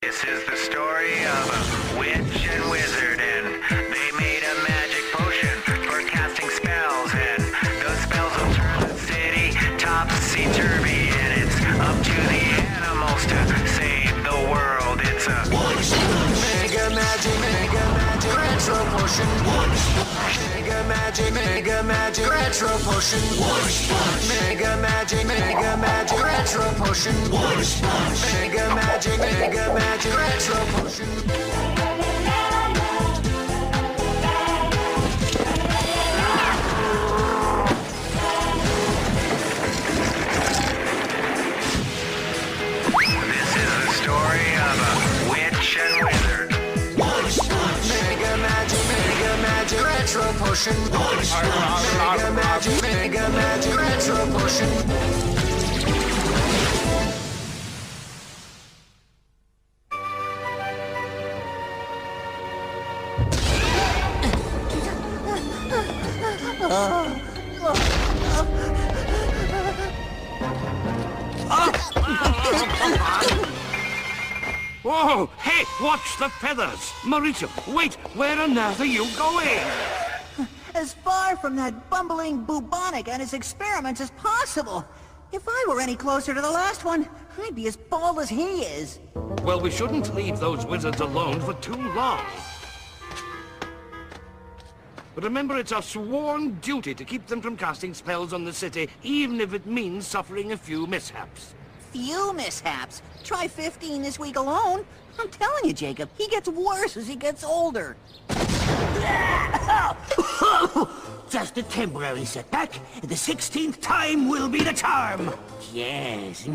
This is the story of a witch and wizard, and they made a magic potion for casting spells, and those spells will turn the city topsy-turvy, and it's up to the animals to save the world. It's a mega magic retro potion. Mega magic retro potion. Mega magic retro potion. Mega magic retro potion. This is the story of a witch and wizard. Mega magic retro potion. Mega magic retro potion. Whoa! Hey, watch the feathers! Marita, wait! Where on earth are you going? As far from that bumbling bubonic and his experiments as possible. If I were any closer to the last one, I'd be as bald as he is. Well, we shouldn't leave those wizards alone for too long. But remember, it's our sworn duty to keep them from casting spells on the city, even if it means suffering a few mishaps. Few mishaps. Try 15 this week alone. I'm telling you, Jacob, he gets worse as he gets older. Just a temporary setback. The 16th time will be the charm. Yes.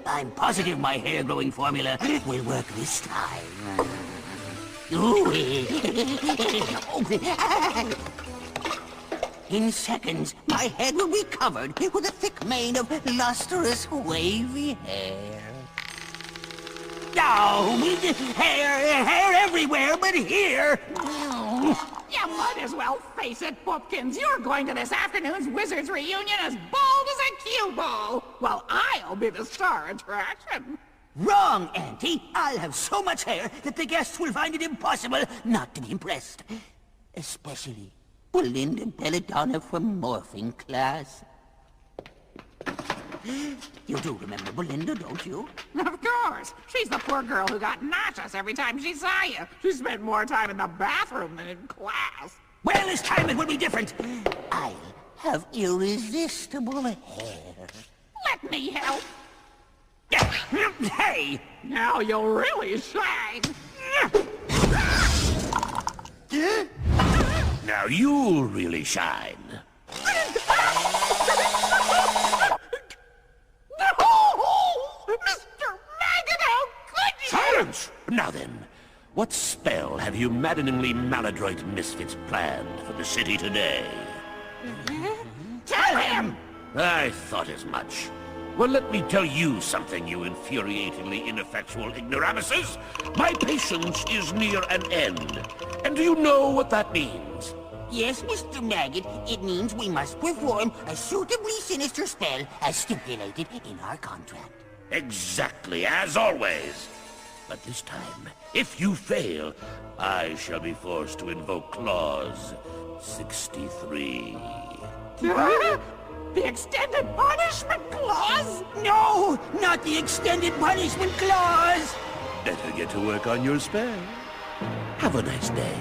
I'm positive my hair-growing formula will work this time. In seconds, my head will be covered with a thick mane of lustrous, wavy hair. Oh, hair everywhere but here. You might as well face it, Boopkins. You're going to this afternoon's Wizards reunion as bald as a cue ball, while I'll be the star attraction. Wrong, Auntie. I'll have so much hair that the guests will find it impossible not to be impressed. Especially Belinda Belladonna from morphing class. You do remember Belinda, don't you? Of course. She's the poor girl who got nauseous every time she saw you. She spent more time in the bathroom than in class. Well, this time it will be different. I'll have irresistible hair. Let me help. Hey! Now you'll really shine. Now you'll really shine. No! Mr. Maggot, how could you? Silence! Now then, what spell have you maddeningly maladroit misfits planned for the city today? Tell him! I thought as much. Well, let me tell you something, you infuriatingly ineffectual ignoramuses. My patience is near an end. And do you know what that means? Yes, Mr. Maggot, it means we must perform a suitably sinister spell as stipulated in our contract. Exactly, as always. But this time, if you fail, I shall be forced to invoke Clause 63. The extended punishment clause? No, not the extended punishment clause! Better get to work on your spell. Have a nice day.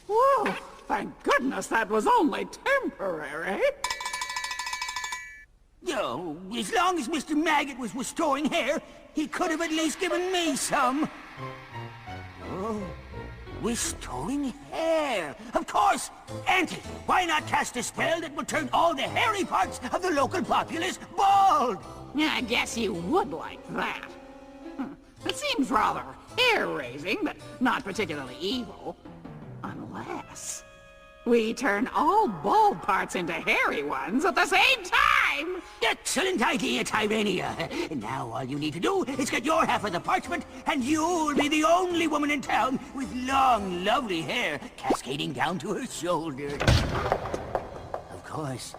Whoa, thank goodness that was only temporary. No, as long as Mr. Maggot was restoring hair, he could have at least given me some. Oh, restoring hair. Of course! Auntie, why not cast a spell that will turn all the hairy parts of the local populace bald? Yeah, I guess you would like that. It seems rather hair-raising, but not particularly evil. Unless we turn all bald parts into hairy ones at the same time! Excellent idea, Tyrania. Now all you need to do is get your half of the parchment, and you'll be the only woman in town with long, lovely hair cascading down to her shoulders. Of course,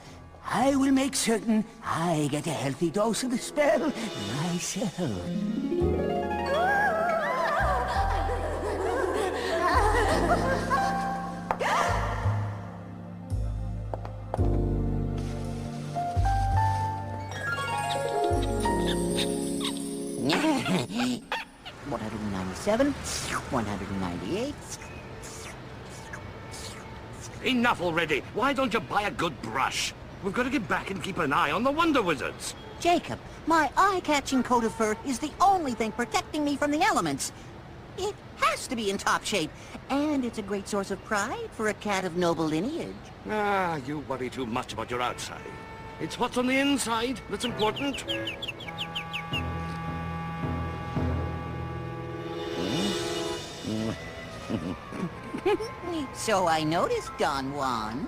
I will make certain I get a healthy dose of the spell myself. $197, $198. Enough already. Why don't you buy a good brush? We've got to get back and keep an eye on the Wonder Wizards. Jacob, my eye-catching coat of fur is the only thing protecting me from the elements. It has to be in top shape, and it's a great source of pride for a cat of noble lineage. Ah, you worry too much about your outside. It's what's on the inside that's important. So I noticed, Don Juan.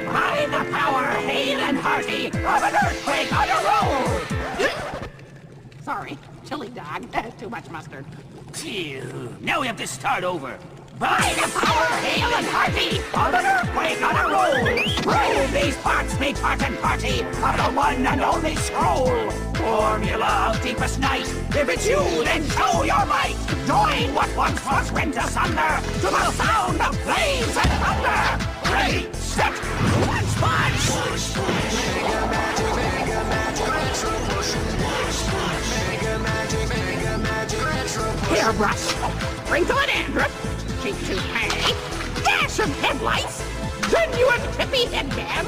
By the power, hail and hearty, of an earthquake on a roll! Sorry, chili dog. Too much mustard. Phew. Now we have to start over. By the power, hail and hearty, of an earthquake on a roll! Roll these parts, make part and party, of the one and only scroll! Formula of deepest night, if it's you, then show your might! Join what once was rent asunder, to the sound of flames and thunder! Ready, set, Wunshpunsh! Mega magic, retro potion. Mega magic, retro potion. Hairbrush, sprinkle of dandruff, cheap toupee, dash of headlights, genuine hippie headband,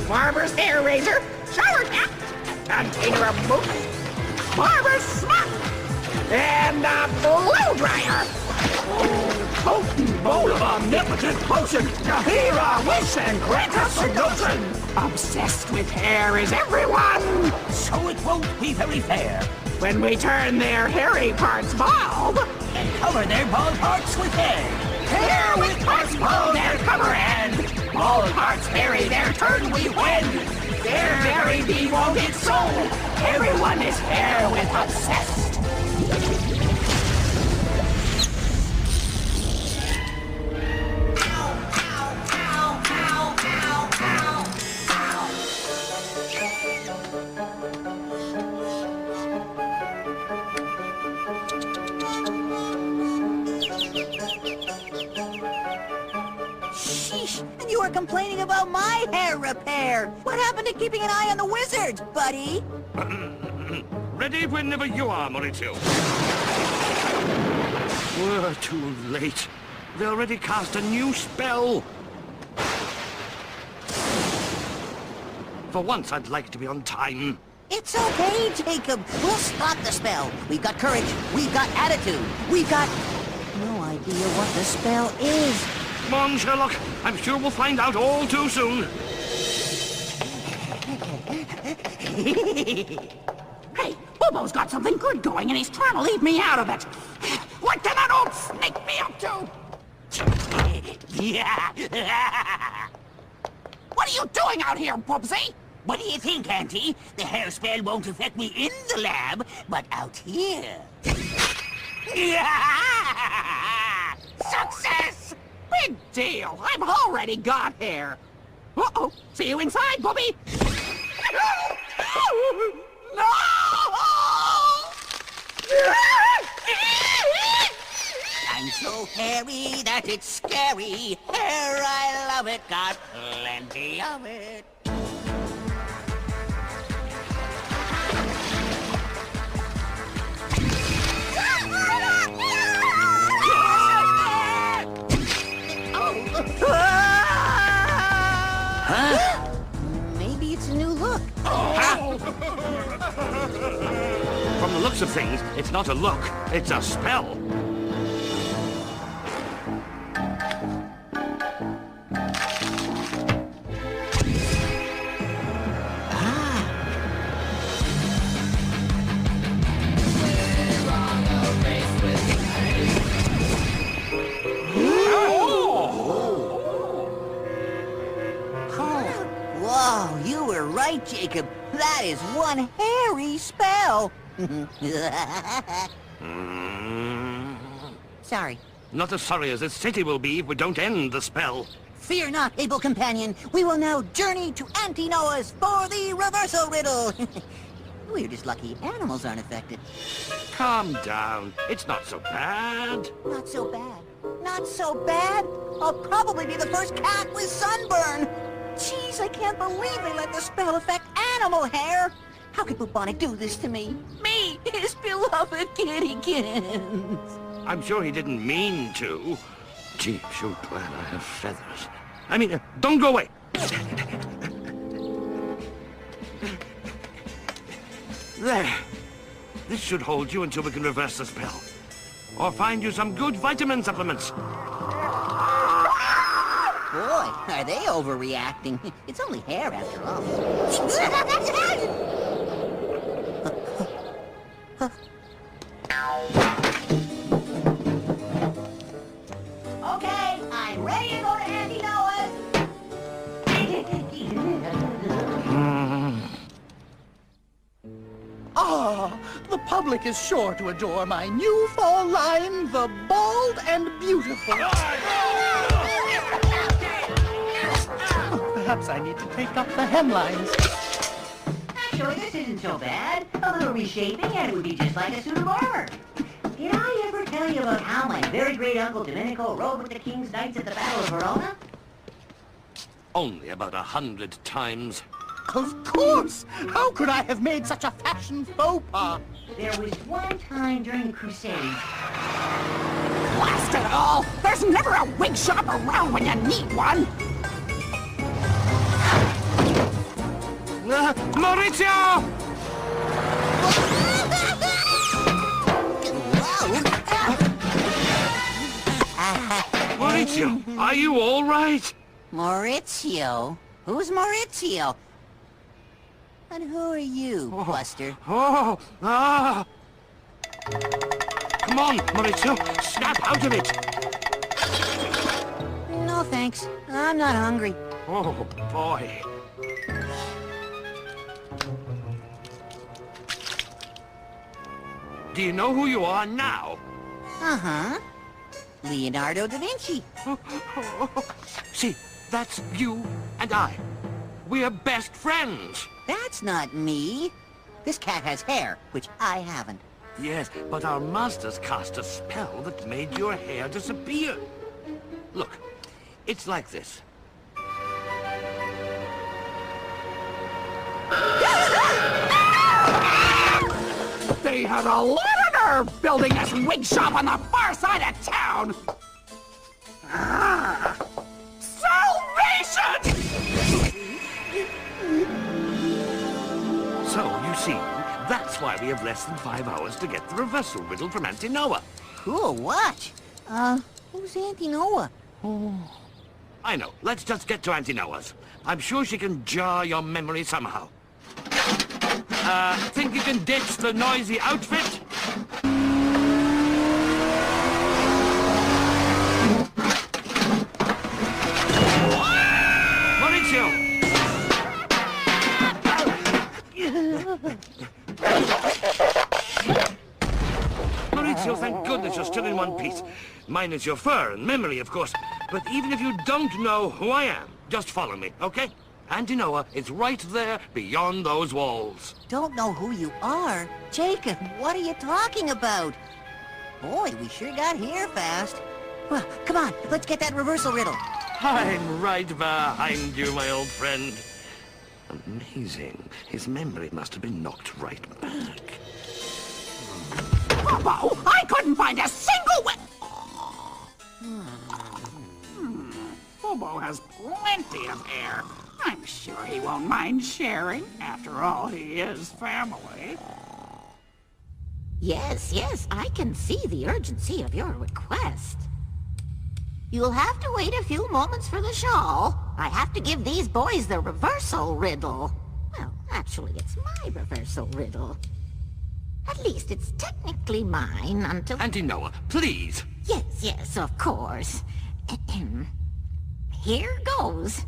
barber's hair razor, shower cap, container of mousse, barber's smock, and a blow dryer. Potent bowl of omnipotent potion to hear our wish and grant us a notion. Obsessed with hair is everyone, So it won't be very fair. when we turn their hairy parts bald. And cover their bald parts with hair. Hair with parts bald their cover end. Bald parts hairy their turn we win. Their very be won't get sold. Everyone is hair with obsessed. Sheesh, and you were complaining about my hair repair. What happened to keeping an eye on the wizards, buddy? Ready whenever you are, Maurizio. We're too late. They already cast a new spell. For once, I'd like to be on time. It's okay, Jacob. We'll stop the spell. We've got courage. We've got attitude. We've got no idea what the spell is. Come on, Sherlock. I'm sure we'll find out all too soon. Hey, Bobo's got something good going and he's trying to leave me out of it. What can that old snake be up to? What are you doing out here, Bubsy? What do you think, Auntie? The hair spell won't affect me in the lab, but out here. Success! Big deal. I've already got hair. Uh-oh. See you inside, Bubby. No! I'm so hairy that it's scary. Hair, I love it, got plenty of it. Maybe it's a new look. From the looks of things, it's not a look, it's a spell. Whoa, you were right, Jacob. That is one hairy spell. Sorry. Not as sorry as this city will be if we don't end the spell. Fear not, able companion. We will now journey to Auntie Noah's for the reversal riddle. We're just lucky animals aren't affected. Calm down. It's not so bad. Not so bad. Not so bad? I'll probably be the first cat with sunburn. Jeez, I can't believe they let the spell affect animal hair. How could Bubonic do this to me? Me, his beloved kittykins. I'm sure he didn't mean to. Gee, sure glad I have feathers. I mean, don't go away. There. This should hold you until we can reverse the spell. Or find you some good vitamin supplements. Boy, are they overreacting. It's only hair after all. Okay, I'm ready to go to Auntie Noah's. Ah, the public is sure to adore my new fall line, the Bald and Beautiful. Perhaps I need to take up the hemlines. Actually, this isn't so bad. A little reshaping and it would be just like a suit of armor. Did I ever tell you about how my very great uncle Domenico rode with the King's Knights at the Battle of Verona? Only about 100 times. Of course! How could I have made such a fashion faux pas? There was one time during the Crusades. Blast it all! There's never a wig shop around when you need one! Maurizio! Maurizio, are you all right? Maurizio? Who's Maurizio? And who are you, Buster? Oh, ah! Come on, Maurizio, snap out of it! No thanks. I'm not hungry. Oh, boy. Do you know who you are now? Uh-huh. Leonardo da Vinci. See, that's you and I. We're best friends. That's not me. This cat has hair, which I haven't. Yes, but our masters cast a spell that made your hair disappear. Look, it's like this. They had a lot of nerve building this wig shop on the far side of town! Ah, salvation! So, you see, that's why we have less than 5 hours to get the reversal riddle from Auntie Noah. Cool watch. Who's Auntie Noah? I know. Let's just get to Auntie Noah's. I'm sure she can jar your memory somehow. Think you can ditch the noisy outfit? Maurizio! Maurizio, thank goodness you're still in one piece. Minus your fur and memory, of course. But even if you don't know who I am, just follow me, okay? Auntie Noah is right there beyond those walls. Don't know who you are? Jacob, what are you talking about? Boy, we sure got here fast. Well, come on, let's get that reversal riddle. I'm right behind you, my old friend. Amazing. His memory must have been knocked right back. Bobo, I couldn't find a single wig! Bobo has plenty of hair. I'm sure he won't mind sharing. After all, he is family. Yes, I can see the urgency of your request. You'll have to wait a few moments for the shawl. I have to give these boys the reversal riddle. Well, actually, it's my reversal riddle. At least it's technically mine until... Auntie Noah, please. Yes, of course. Here goes.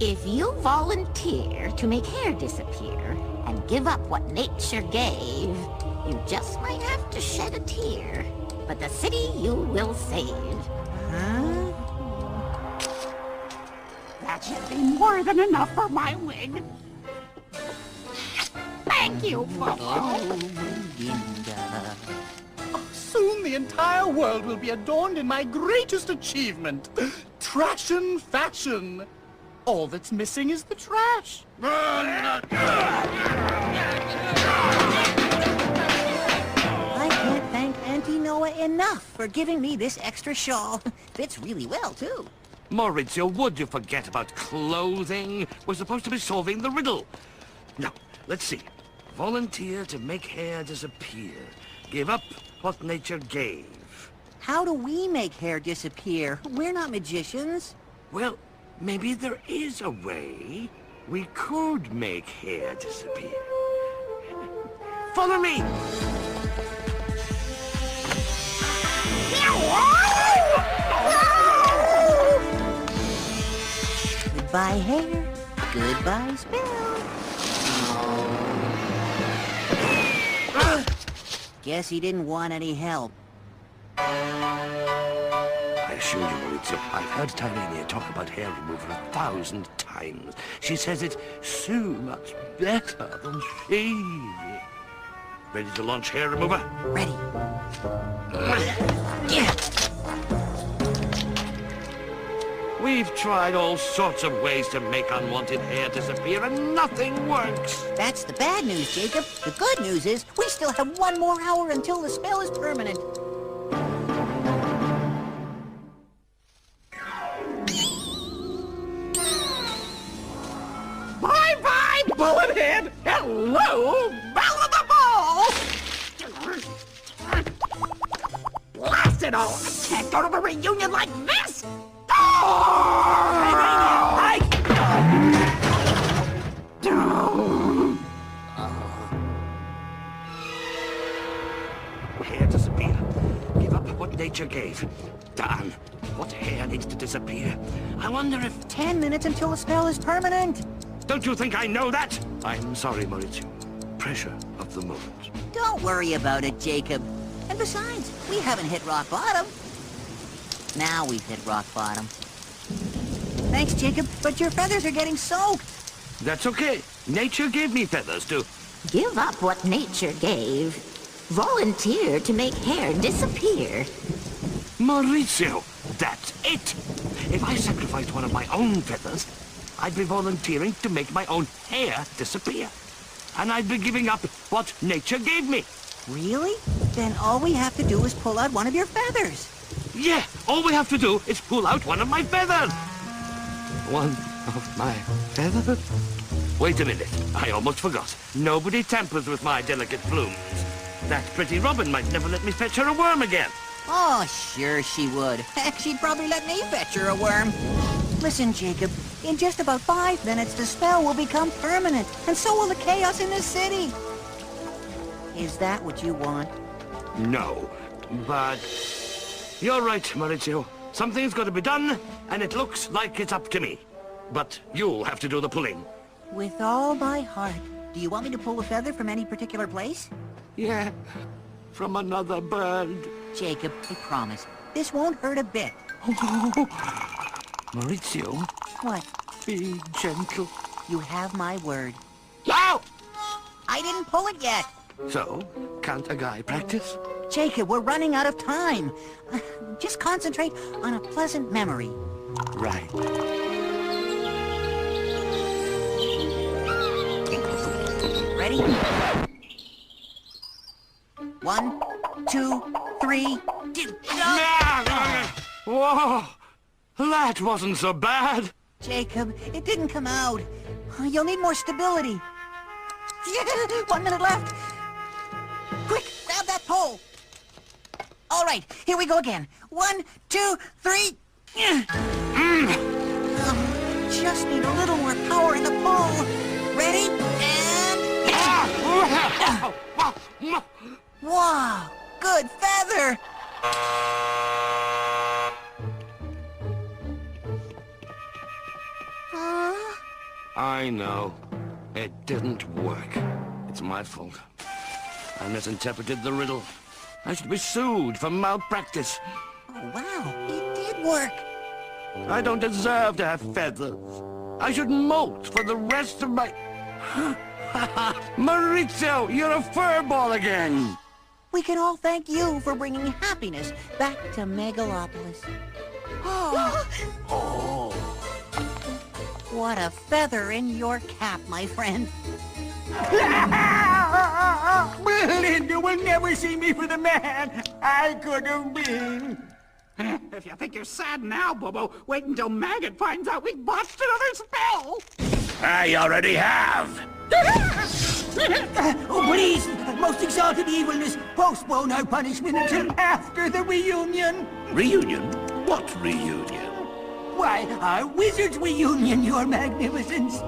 If you volunteer to make hair disappear and give up what nature gave, you just might have to shed a tear. But the city you will save. Huh? That should be more than enough for my wig. Thank you, Bobo. Soon the entire world will be adorned in my greatest achievement, trash and fashion. All that's missing is the trash. I can't thank Auntie Noah enough for giving me this extra shawl. Fits really well, too. Maurizio, would you forget about clothing? We're supposed to be solving the riddle. Now, let's see. Volunteer to make hair disappear. Give up what nature gave. How do we make hair disappear? We're not magicians. Well, maybe there is a way we could make hair disappear. Follow me! Goodbye, hair. Goodbye, spell. Guess he didn't want any help. I assure you, Maurizio, I've heard Tyrenia talk about hair removal 1,000 times. She says it's so much better than shaving. Ready to launch hair remover? Ready. Yeah. We've tried all sorts of ways to make unwanted hair disappear, and nothing works. That's the bad news, Jacob. The good news is we still have 1 more hour until the spell is permanent. Bye-bye, Bullethead! Hello, Belle of the Ball! Blast it all! I can't go to the reunion like this! Hair disappear. Give up what nature gave. Darn, what hair needs to disappear? I wonder if... 10 minutes until the spell is permanent. Don't you think I know that? I'm sorry, Maurizio. Pressure of the moment. Don't worry about it, Jacob. And besides, we haven't hit rock bottom. Now we've hit rock bottom. Thanks, Jacob, but your feathers are getting soaked. That's okay. Nature gave me feathers, too. Give up what nature gave. Volunteer to make hair disappear. Maurizio, that's it. If I sacrificed one of my own feathers, I'd be volunteering to make my own hair disappear. And I'd be giving up what nature gave me. Really? Then all we have to do is pull out one of your feathers. Yeah, all we have to do is pull out one of my feathers. One of my feathers? Wait a minute, I almost forgot. Nobody tampers with my delicate plumes. That pretty robin might never let me fetch her a worm again. Oh, sure she would. Heck, she'd probably let me fetch her a worm. Listen, Jacob, in just about 5 minutes, the spell will become permanent, and so will the chaos in this city. Is that what you want? No, but... You're right, Maurizio. Something's got to be done, and it looks like it's up to me. But you'll have to do the pulling. With all my heart. Do you want me to pull a feather from any particular place? Yeah, from another bird. Jacob, I promise. This won't hurt a bit. Maurizio, What? be gentle. You have my word. Ow! I didn't pull it yet. So, can't a guy practice? Jacob, we're running out of time. Just concentrate on a pleasant memory. Right. Ready? 1, 2, 3. Whoa! That wasn't so bad. Jacob, it didn't come out. You'll need more stability. 1 minute left. Quick, grab that pole. All right, here we go again. 1, 2, 3. Just need a little more power in the pole. Ready? And... Wow, good feather. I know. It didn't work. It's my fault. I misinterpreted the riddle. I should be sued for malpractice. Oh, wow, it did work. I don't deserve to have feathers. I should molt for the rest of my... Maurizio, you're a furball again! We can all thank you for bringing happiness back to Megalopolis. Oh. What a feather in your cap, my friend. Linda will never see me for the man I could have been. If you think you're sad now, Bobo, wait until Maggot finds out we botched another spell! I already have! Oh, please, most exalted evilness, postpone our punishment until after the reunion. Reunion? What reunion? Why, our wizard's reunion, your magnificence.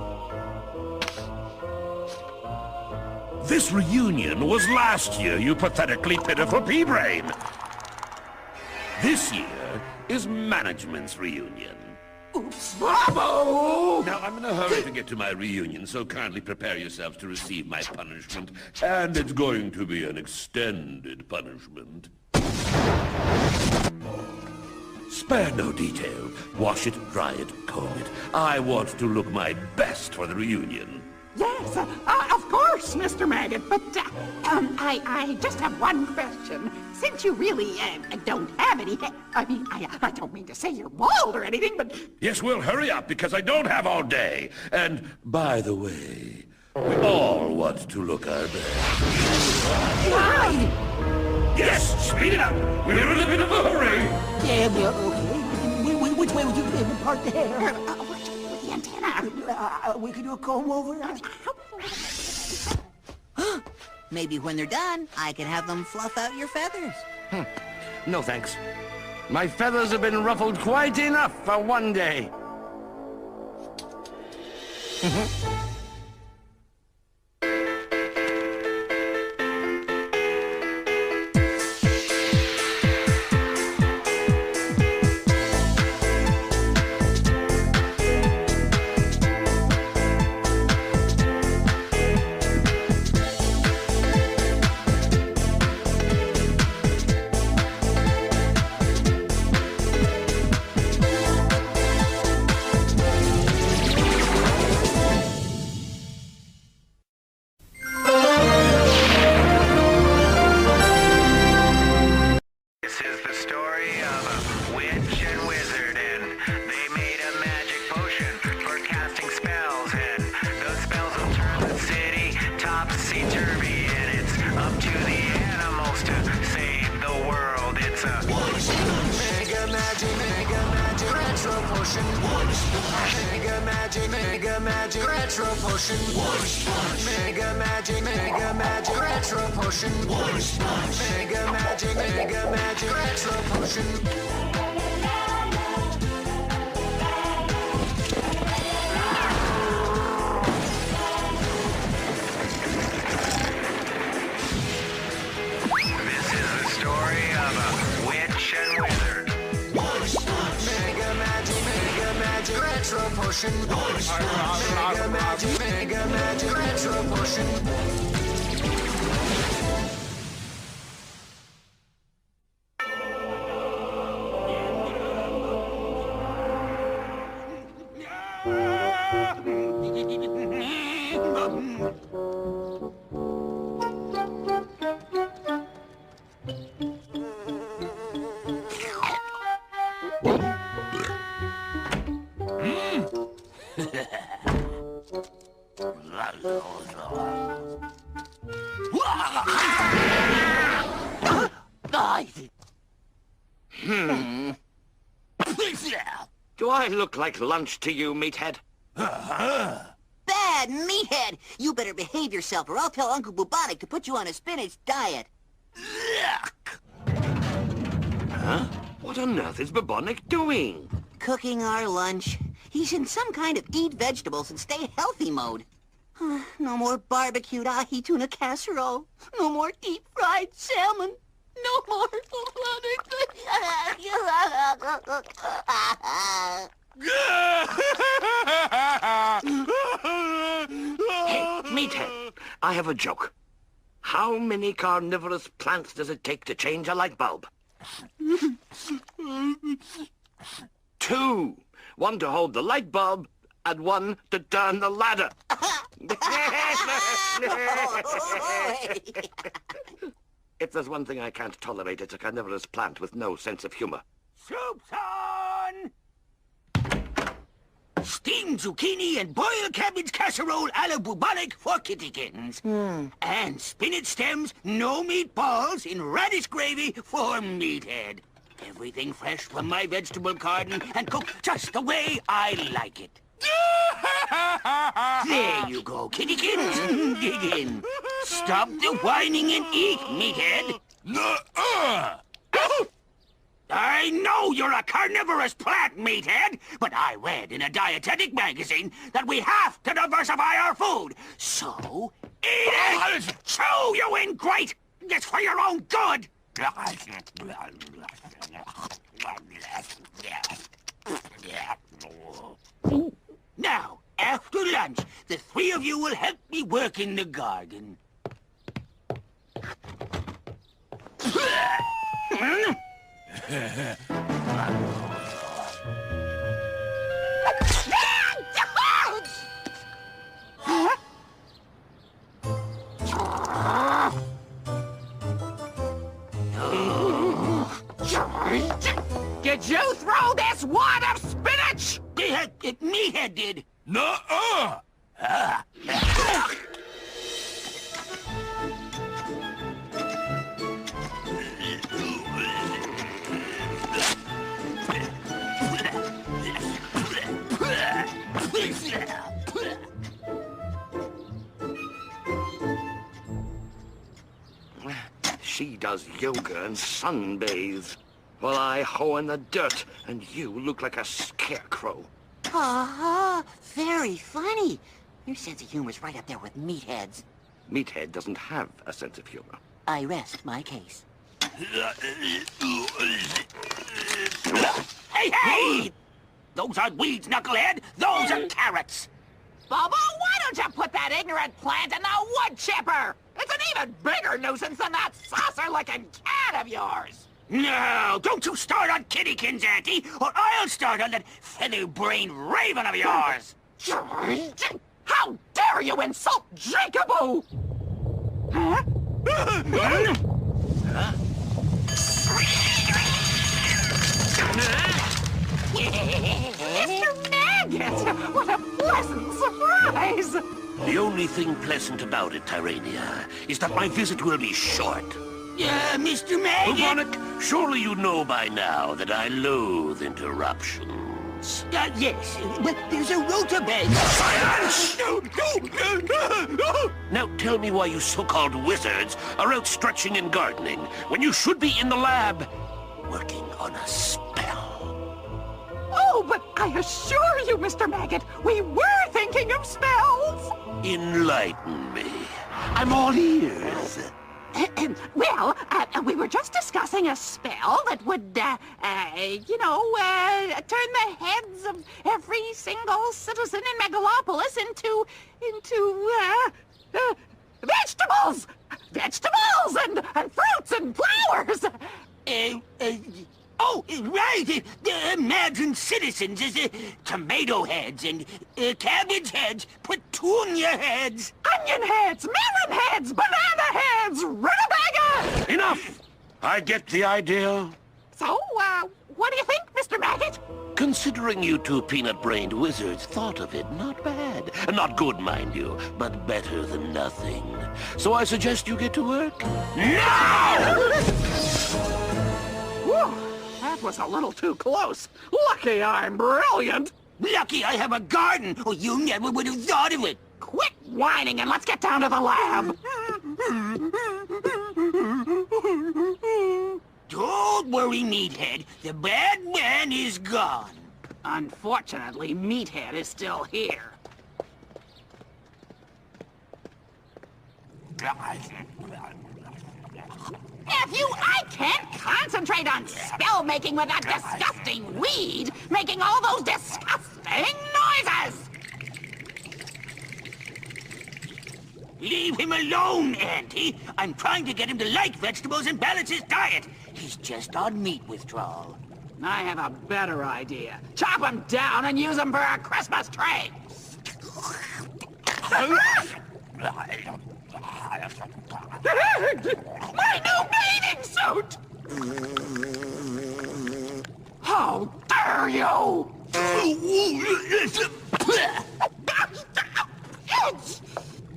This reunion was last year, you pathetically pitiful pea-brain. This year is management's reunion. Bobo! Now, I'm in a hurry to get to my reunion, so kindly prepare yourselves to receive my punishment. And it's going to be an extended punishment. Spare no detail. Wash it, dry it, comb it. I want to look my best for the reunion. Yes, of course, Mr. Maggot, but, I just have one question. Since you really, don't have any I don't mean to say you're bald or anything, but... Yes, we'll hurry up, because I don't have all day. And, by the way, we all want to look our best. Why? Yes, speed it up! We're in a bit of a hurry! Yeah, well, okay. Which way would you part the hair? The antenna. We could do a comb over. Maybe when they're done, I can have them fluff out your feathers. No thanks. My feathers have been ruffled quite enough for one day. This is the story of a witch and wizard, and they made a magic potion for casting spells, and those spells will turn the city topsy-turvy, and it's up to the animals to save the world. It's a mega magic retro potion. Mega magic retro potion. Mega magic retro potion. Mega magic retro potion. This is the story of a witch and wizard. Mega magic retro potion. Mega magic retro potion. Do I look like lunch to you, meathead? Bad meathead! You better behave yourself or I'll tell Uncle Bubonic to put you on a spinach diet. Huh? What on earth is Bubonic doing? Cooking our lunch. He's in some kind of eat vegetables and stay healthy mode. No more barbecued ahi tuna casserole. No more deep-fried salmon. No more Hey, meathead, I have a joke. How many carnivorous plants does it take to change a light bulb? 2. One to hold the light bulb, and one to turn the ladder. If there's one thing I can't tolerate, it's a carnivorous plant with no sense of humor. Soup's on! Steamed zucchini and boiled cabbage casserole a la bubonic for kitty kittens. And spinach stems, no meatballs, in radish gravy for meathead. Everything fresh from my vegetable garden and cooked just the way I like it. There you go, kitty kittens. Dig in. Stop the whining and eat, meathead. I know you're a carnivorous plant, meathead, but I read in a dietetic magazine that we have to diversify our food. So, eat it! Chew, you ingrate! It's for your own good! Now, after lunch, the 3 of you will help me work in the garden. Did you throw this wad of spinach? Meathead did. Nuh-uh! She does yoga and sunbathes, while I hoe in the dirt, and you look like a scarecrow. Very funny. Your sense of humor's right up there with Meathead's. Meathead doesn't have a sense of humor. I rest my case. Hey, hey! Those aren't weeds, knucklehead. Those are carrots. Bobo, why don't you put that ignorant plant in the wood chipper? It's an even bigger nuisance than that saucer-looking cat of yours. No, don't you start on Kittykins, Auntie, or I'll start on that feather-brained raven of yours. How dare you insult Jacoboo? Huh? Mr. Maggot! What a pleasant surprise! The only thing pleasant about it, Tyrania, is that my visit will be short. Mr. Maggot? Bubonic, surely you know by now that I loathe interruptions. Yes, but there's a rutabaga. Silence! Now tell me why you so-called wizards are out stretching and gardening when you should be in the lab working on a spell. Oh, but I assure you, Mr. Maggot, we were thinking of spells. Enlighten me. I'm all ears. Well, we were just discussing a spell that would, turn the heads of every single citizen in Megalopolis into vegetables! Vegetables and fruits and flowers! Right. Imagine citizens as tomato heads and cabbage heads, petunia heads. Onion heads, melon heads, banana heads, rutabaga! Enough! I get the idea. So, what do you think, Mr. Maggot? Considering you two peanut-brained wizards thought of it, not bad. Not good, mind you, but better than nothing. So I suggest you get to work now! Whew, that was a little too close. Lucky I'm brilliant. Lucky I have a garden, or you never would have thought of it. Quit whining and let's get down to the lab. Don't worry, Meathead. The bad man is gone. Unfortunately, Meathead is still here. I can't concentrate on spell making with that disgusting weed making all those disgusting noises! Leave him alone, Auntie. I'm trying to get him to like vegetables and balance his diet. He's just on meat withdrawal. I have a better idea. Chop them down and use them for a Christmas tree! My new bathing suit! How dare you!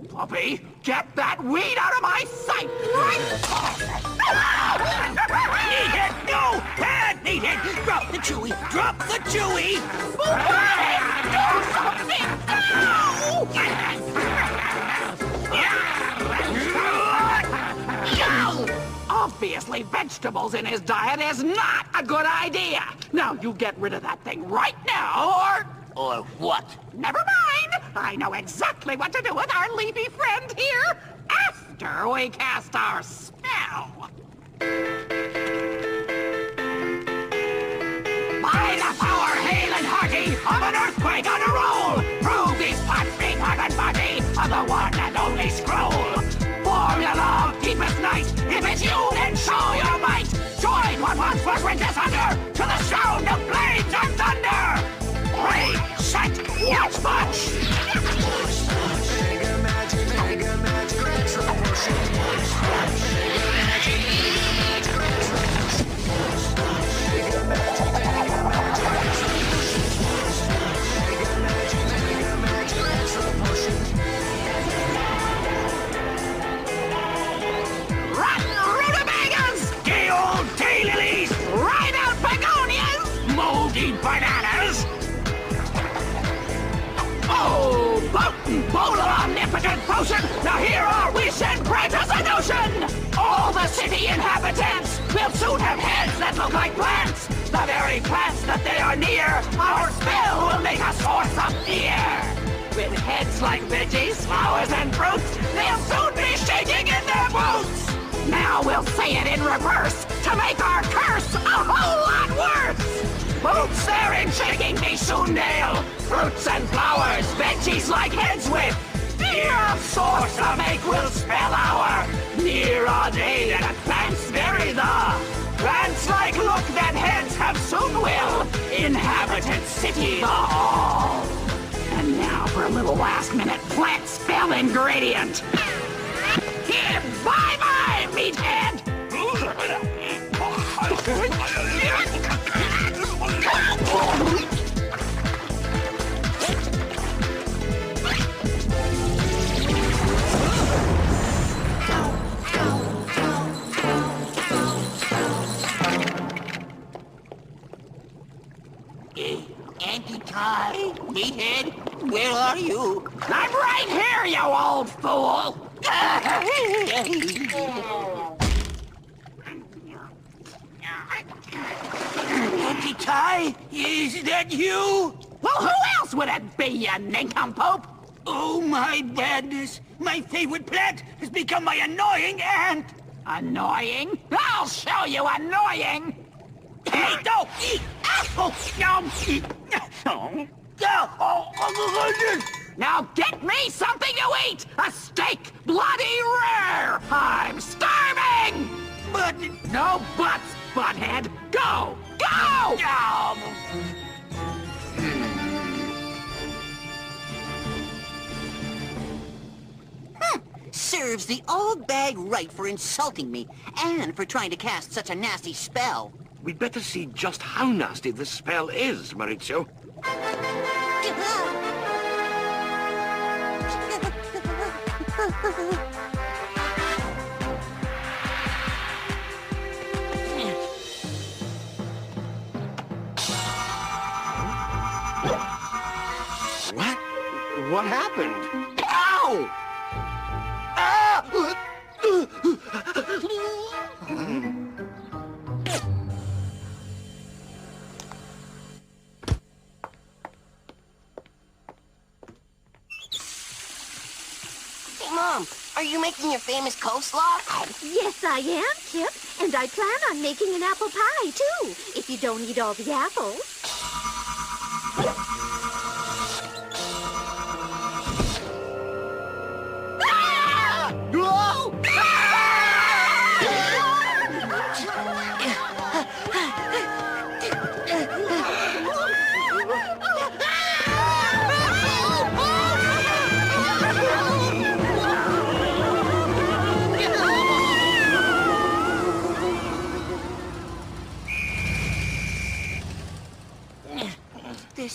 Puppy, get that weed out of my sight! Eat it! No! Dad, eat it! Drop the chewy! Drop the chewy! Obviously, vegetables in his diet is not a good idea. Now, you get rid of that thing right now, or... Or what? Never mind! I know exactly what to do with our leafy friend here after we cast our spell. By the power, hail and hearty, of an earthquake on a roll! Prove these pots beat heart and body of the one and only scroll! Formula of deepest night, if it's you, then show your might! Join what once was Princess Under to the sound of blades and thunder! Ready, set, Wunshpunsh! Mega magic, retro potion. Mega magic, retro potion. Mega magic, retro potion. Rotten rutabagas! Gay old daylilies! Ride out begonias! Moldy bananas! Oh, potent bowl of omnipotent potion! Now here our wish and grant us a notion! All the city inhabitants will soon have heads that look like plants! The very plants that they are near, our spell will make a source of fear! With heads like veggies, flowers, and fruits, they'll soon be shaking in their boots! Now we'll say it in reverse to make our curse a whole lot worse! Boots there in shaking me soon, Dale! Fruits and flowers, veggies like heads with near of source to make will spell our near a day that plants bury the plants like look that heads have soon will inhabited city the hall. And now for a little last minute plant spell ingredient. Here, bye-bye, meathead! Anti-Ty, meathead, where are you? I'm right here, you old fool! Anti-Ty, is that you? Well, who else would it be, you nincompoop? Oh, my badness. My favorite plant has become my annoying aunt. Annoying? I'll show you annoying! Hey, no! Oh, no! Now get me something to eat! A steak, bloody rare! I'm starving! But... No buts, butthead! Go! Go! Serves the old bag right for insulting me, and for trying to cast such a nasty spell. We'd better see just how nasty this spell is, Maurizio. What? What happened? Ow! Hey, Mom, are you making your famous coleslaw? Yes, I am, Chip. And I plan on making an apple pie, too, if you don't eat all the apples.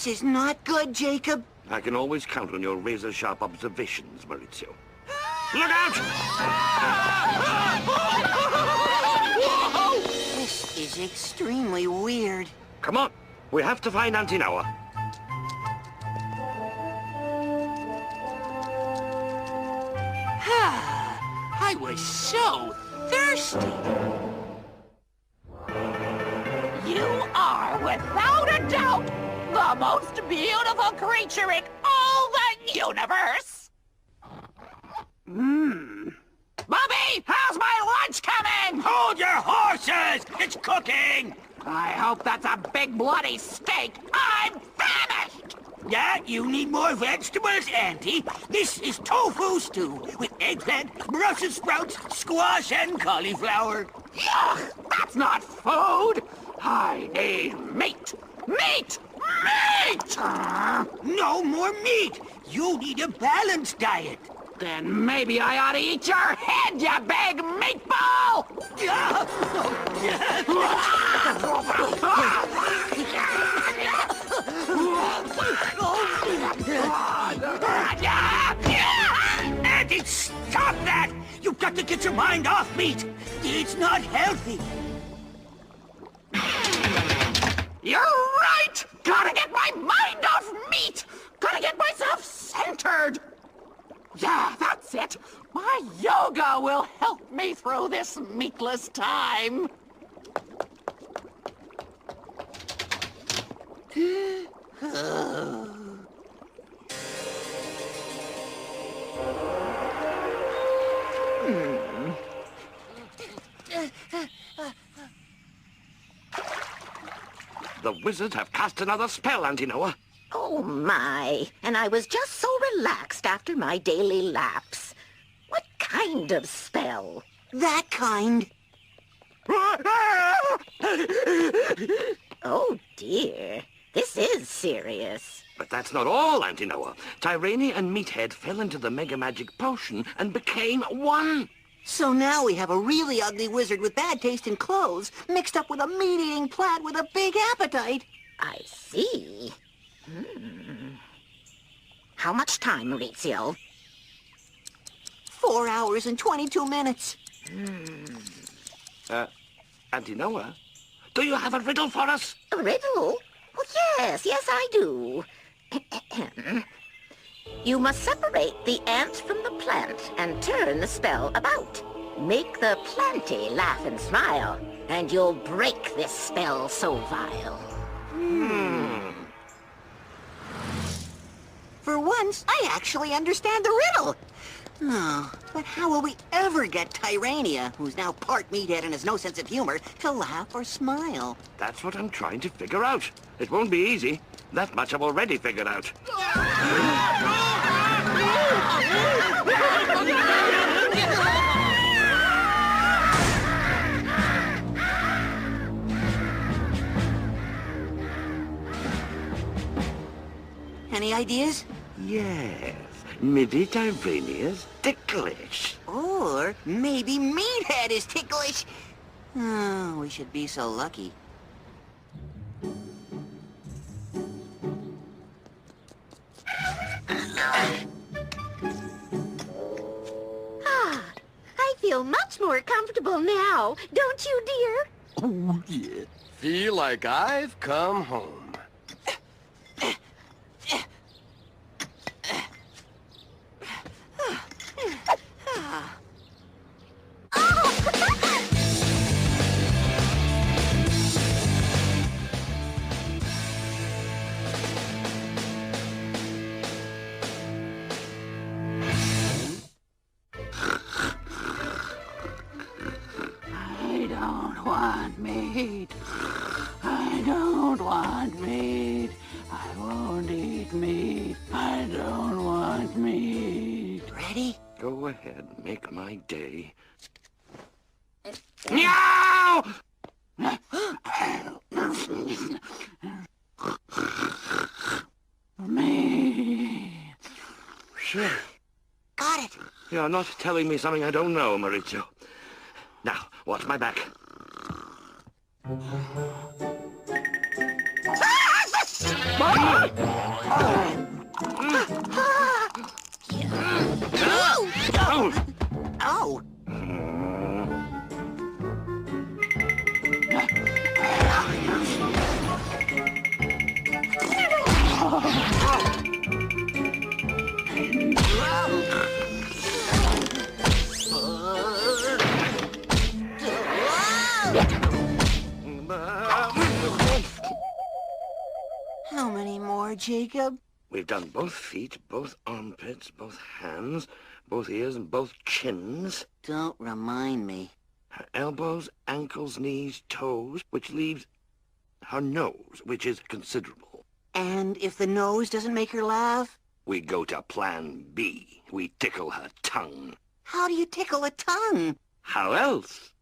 This is not good, Jacob. I can always count on your razor-sharp observations, Maurizio. Look out! This is extremely weird. Come on, we have to find Auntie Noah. I was so thirsty. You are, without a doubt, the most beautiful creature in all the universe! Bobby, how's my lunch coming? Hold your horses! It's cooking! I hope that's a big bloody steak. I'm famished! Yeah, you need more vegetables, Auntie. This is tofu stew with eggplant, Brussels sprouts, squash, and cauliflower. Yuck! That's not food! I need meat! Meat! Meat! No more meat. You need a balanced diet. Then maybe I ought to eat your head, you big meatball! Auntie, stop that! You've got to get your mind off meat. It's not healthy. You're right! Gotta get my mind off meat! Gotta get myself centered! Yeah, that's it! My yoga will help me through this meatless time! The wizards have cast another spell, Auntie Noah. Oh my, and I was just so relaxed after my daily laps. What kind of spell? That kind. Oh dear, this is serious. But that's not all, Auntie Noah. Tyrani and Meathead fell into the Mega Magic Potion and became one. So now we have a really ugly wizard with bad taste in clothes, mixed up with a meat-eating plant with a big appetite. I see. How much time, Maurizio? 4 hours and 22 minutes. Auntie Noah, do you have a riddle for us? A riddle? Oh, yes, I do. You must separate the ant from the plant and turn the spell about. Make the planty laugh and smile, and you'll break this spell so vile. For once, I actually understand the riddle. Oh, but how will we ever get Tyrania, who's now part meathead and has no sense of humor, to laugh or smile? That's what I'm trying to figure out. It won't be easy. That much I've already figured out. Any ideas? Yes, maybe Tyrania's ticklish. Or maybe Meathead is ticklish. Oh, we should be so lucky. I feel much more comfortable now, don't you, dear? Oh, yeah. Feel like I've come home. I don't want meat. I don't want meat. I won't eat meat. I don't want meat. Ready? Go ahead, make my day. Meow! Me. Sure. Got it. You're not telling me something I don't know, Maurizio. Now, watch my back. Oh! How many more, Jacob? We've done both feet, both armpits, both hands, both ears, and both chins. Don't remind me. Her elbows, ankles, knees, toes, which leaves her nose, which is considerable. And if the nose doesn't make her laugh? We go to plan B. We tickle her tongue. How do you tickle a tongue? How else?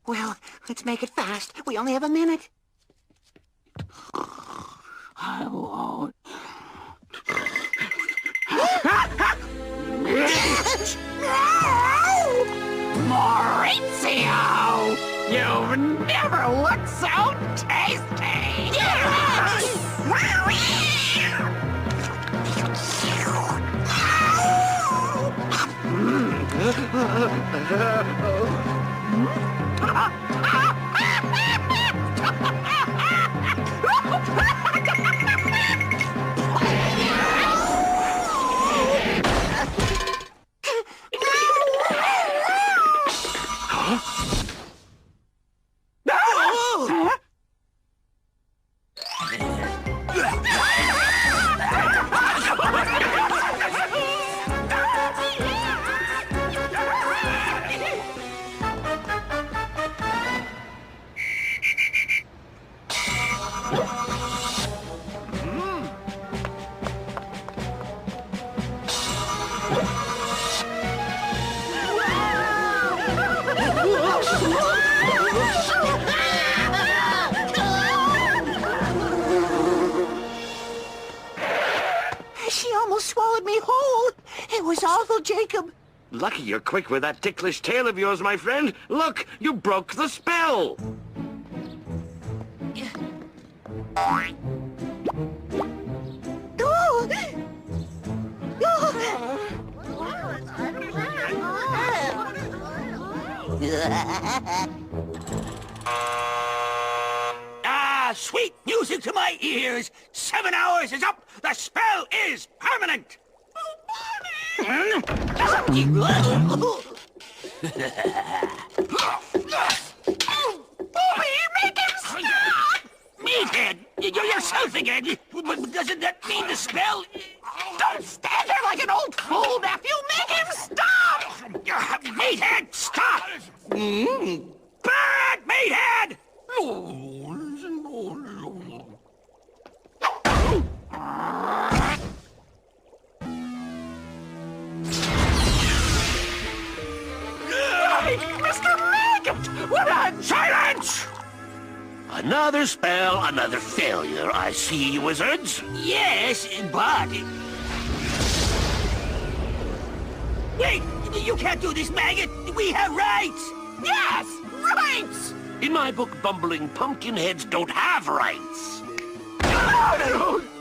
Well, let's make it fast. We only have a minute. I won't. Maurizio! You've never looked so tasty! She almost swallowed me whole. It was awful, Jacob. Lucky you're quick with that ticklish tail of yours, my friend. Look, you broke the spell. Oh! Ah, sweet music to my ears. 7 hours is up. The spell is permanent. Bobby, make him stop! Meathead, you're yourself again. But doesn't that mean the spell... Don't stand there like an old fool, nephew! Make him stop! Meathead, stop! Bad Meathead! Mr. Maggot! What a... Silence! Another spell, another failure, I see, wizards. Yes, but... Wait! You can't do this, Maggot! We have rights! Yes! Rights! In my book, bumbling pumpkinheads don't have rights.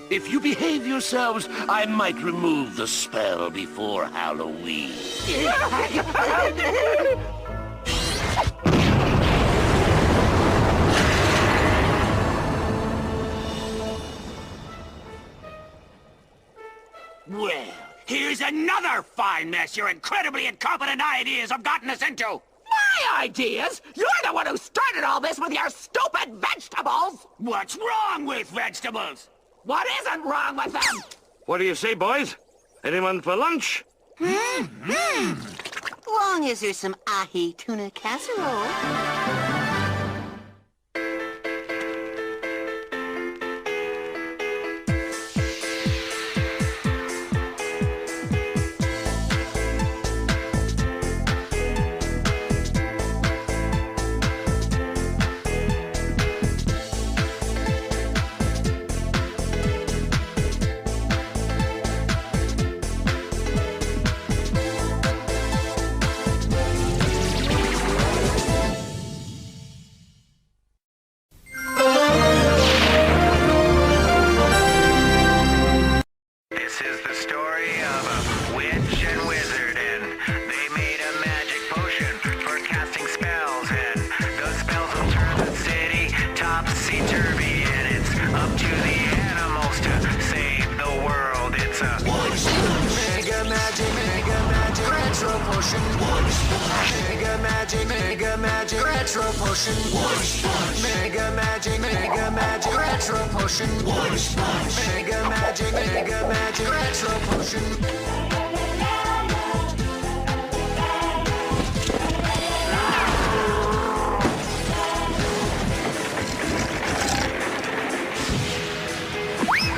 If you behave yourselves, I might remove the spell before Halloween. Well, here's another fine mess your incredibly incompetent ideas have gotten us into! My ideas? You're the one who started all this with your stupid vegetables! What's wrong with vegetables? What isn't wrong with them? What do you say, boys? Anyone for lunch? Long as there's some ahi tuna casserole. retro potion, Wunshpunsh, mega magic, retro potion, Wunshpunsh, mega magic, retro potion, Wunshpunsh, mega magic, retro potion.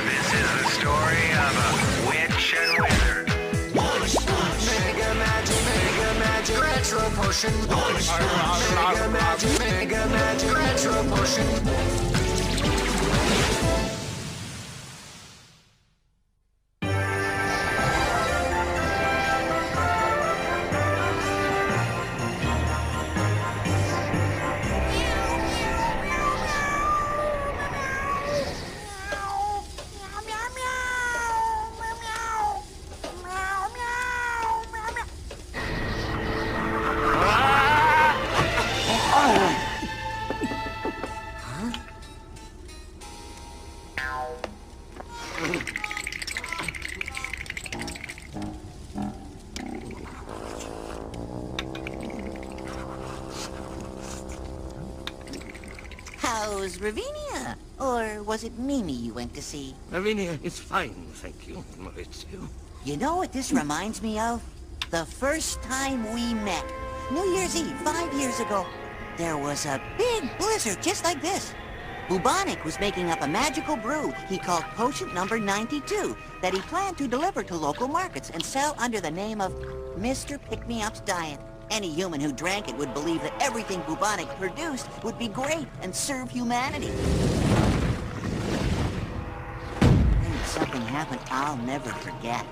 This is the story of a witch and wizard. Wunshpunsh, mega magic, retro potion, Wunshpunsh, mega magic, retro potion. How's Ravinia? Or was it Mimi you went to see? Lavinia is fine, thank you, Maurizio. You know what this reminds me of? The first time we met. New Year's Eve, 5 years ago. There was a big blizzard just like this. Bubonic was making up a magical brew he called Potion Number 92 that he planned to deliver to local markets and sell under the name of Mr. Pick-Me-Up's Diet. Any human who drank it would believe that everything Bubonic produced would be great and serve humanity. Then something happened I'll never forget.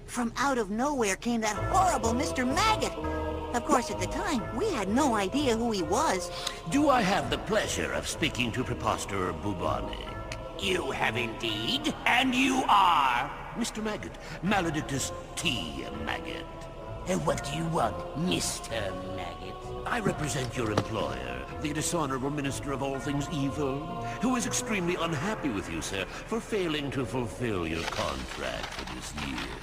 From out of nowhere came that horrible Mr. Maggot. Of course, at the time, we had no idea who he was. Do I have the pleasure of speaking to Preposter Bubonic? You have indeed, and you are. Mr. Maggot, Maledictus T. Maggot. And what do you want, Mr. Maggot? I represent your employer, the dishonorable minister of all things evil, who is extremely unhappy with you, sir, for failing to fulfill your contract for this year.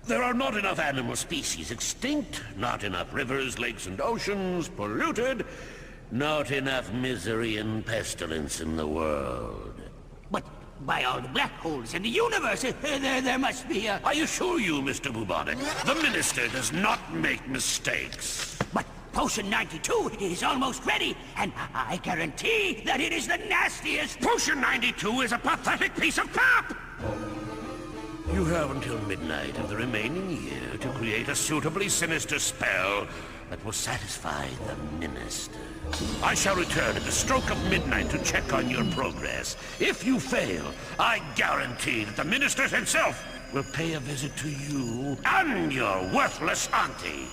There are not enough animal species extinct, not enough rivers, lakes, and oceans polluted, not enough misery and pestilence in the world. But by all the black holes in the universe, there must be a... I assure you, Mr. Bubonic, the minister does not make mistakes. But Potion 92 is almost ready, and I guarantee that it is the nastiest... Potion 92 is a pathetic piece of pap! You have until midnight of the remaining year to create a suitably sinister spell that will satisfy the minister. I shall return at the stroke of midnight to check on your progress. If you fail, I guarantee that the minister himself will pay a visit to you and your worthless auntie.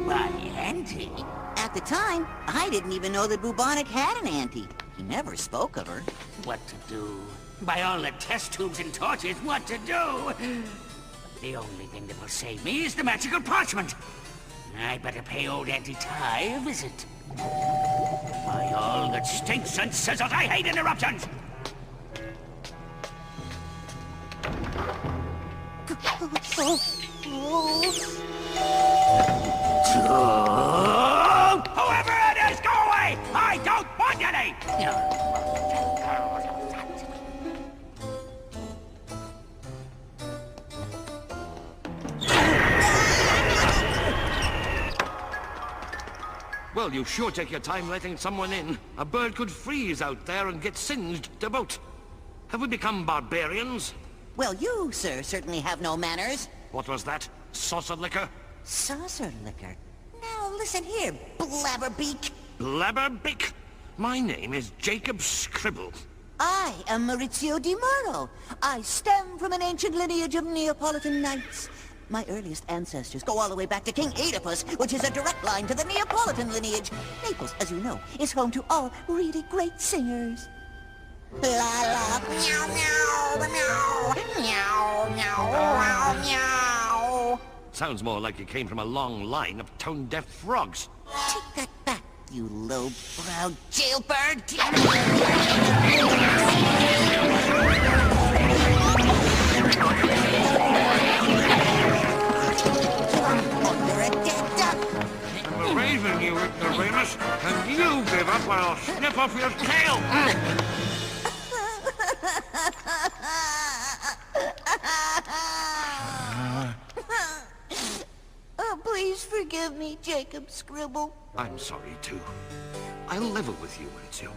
My auntie? At the time, I didn't even know that Bubonic had an auntie. He never spoke of her. What to do? By all the test tubes and torches, what to do? The only thing that will save me is the magical parchment. I'd better pay old Auntie Ty a visit. By all that stinks and sizzles, I hate interruptions! Whoever it is, go away! I don't want any! Well, you sure take your time letting someone in. A bird could freeze out there and get singed to boot. Have we become barbarians? Well, you, sir, certainly have no manners. What was that? Saucer liquor? Saucer liquor? Now, listen here, blabberbeak. Blabberbeak? My name is Jacob Scribble. I am Maurizio Di Muro. I stem from an ancient lineage of Neapolitan knights. My earliest ancestors go all the way back to King Oedipus, which is a direct line to the Neapolitan lineage. Naples, as you know, is home to all really great singers. La la, meow meow, meow, meow, Sounds more like you came from a long line of tone-deaf frogs. Take that back, you low-browed jailbird! You're a dead duck! I'm raising you, ignoramus, and you give up or I'll snip off your tail! Oh, please forgive me, Jacob Scribble. I'm sorry, too. I'll level with you, Ezio.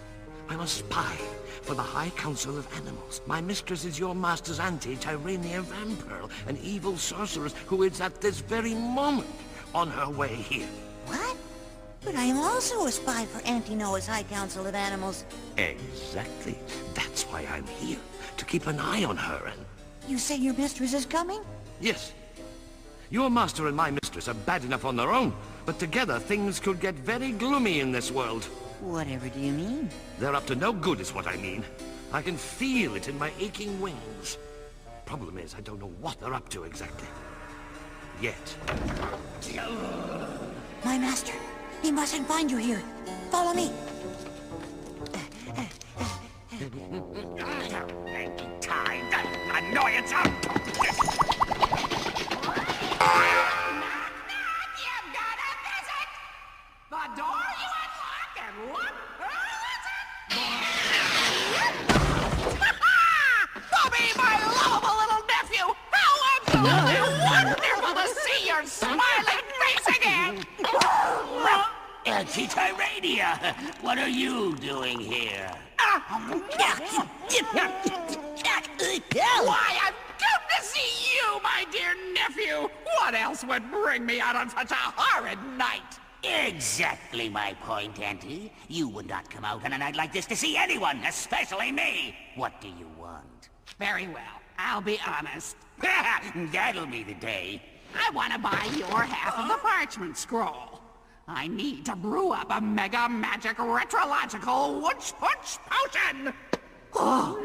I'm a spy for the High Council of Animals. My mistress is your master's auntie, Tyrrhenia Vanpearl, an evil sorceress who is at this very moment on her way here. What? But I am also a spy for Auntie Noah's High Council of Animals. Exactly. That's why I'm here, to keep an eye on her and... You say your mistress is coming? Yes. Your master and my mistress are bad enough on their own, but together things could get very gloomy in this world. Whatever do you mean? They're up to no good is what I mean. I can feel it in my aching wings. Problem is, I don't know what they're up to exactly. Yet. My master, he mustn't find you here. Follow me. Time that annoyance out! You've got a visit! The door you unlocked and what? Bobby, my lovable little nephew! How absolutely wonderful to see your smiling face again! Auntie Tyrrhenia, what are you doing here? Why, I've come to see you, my dear nephew! What else would bring me out on such a horrid night? Exactly my point, Auntie. You would not come out on a night like this to see anyone, especially me. What do you want? Very well, I'll be honest. That'll be the day. I want to buy your half of the parchment scroll. I need to brew up a mega magic retrological Wunshpunsh potion.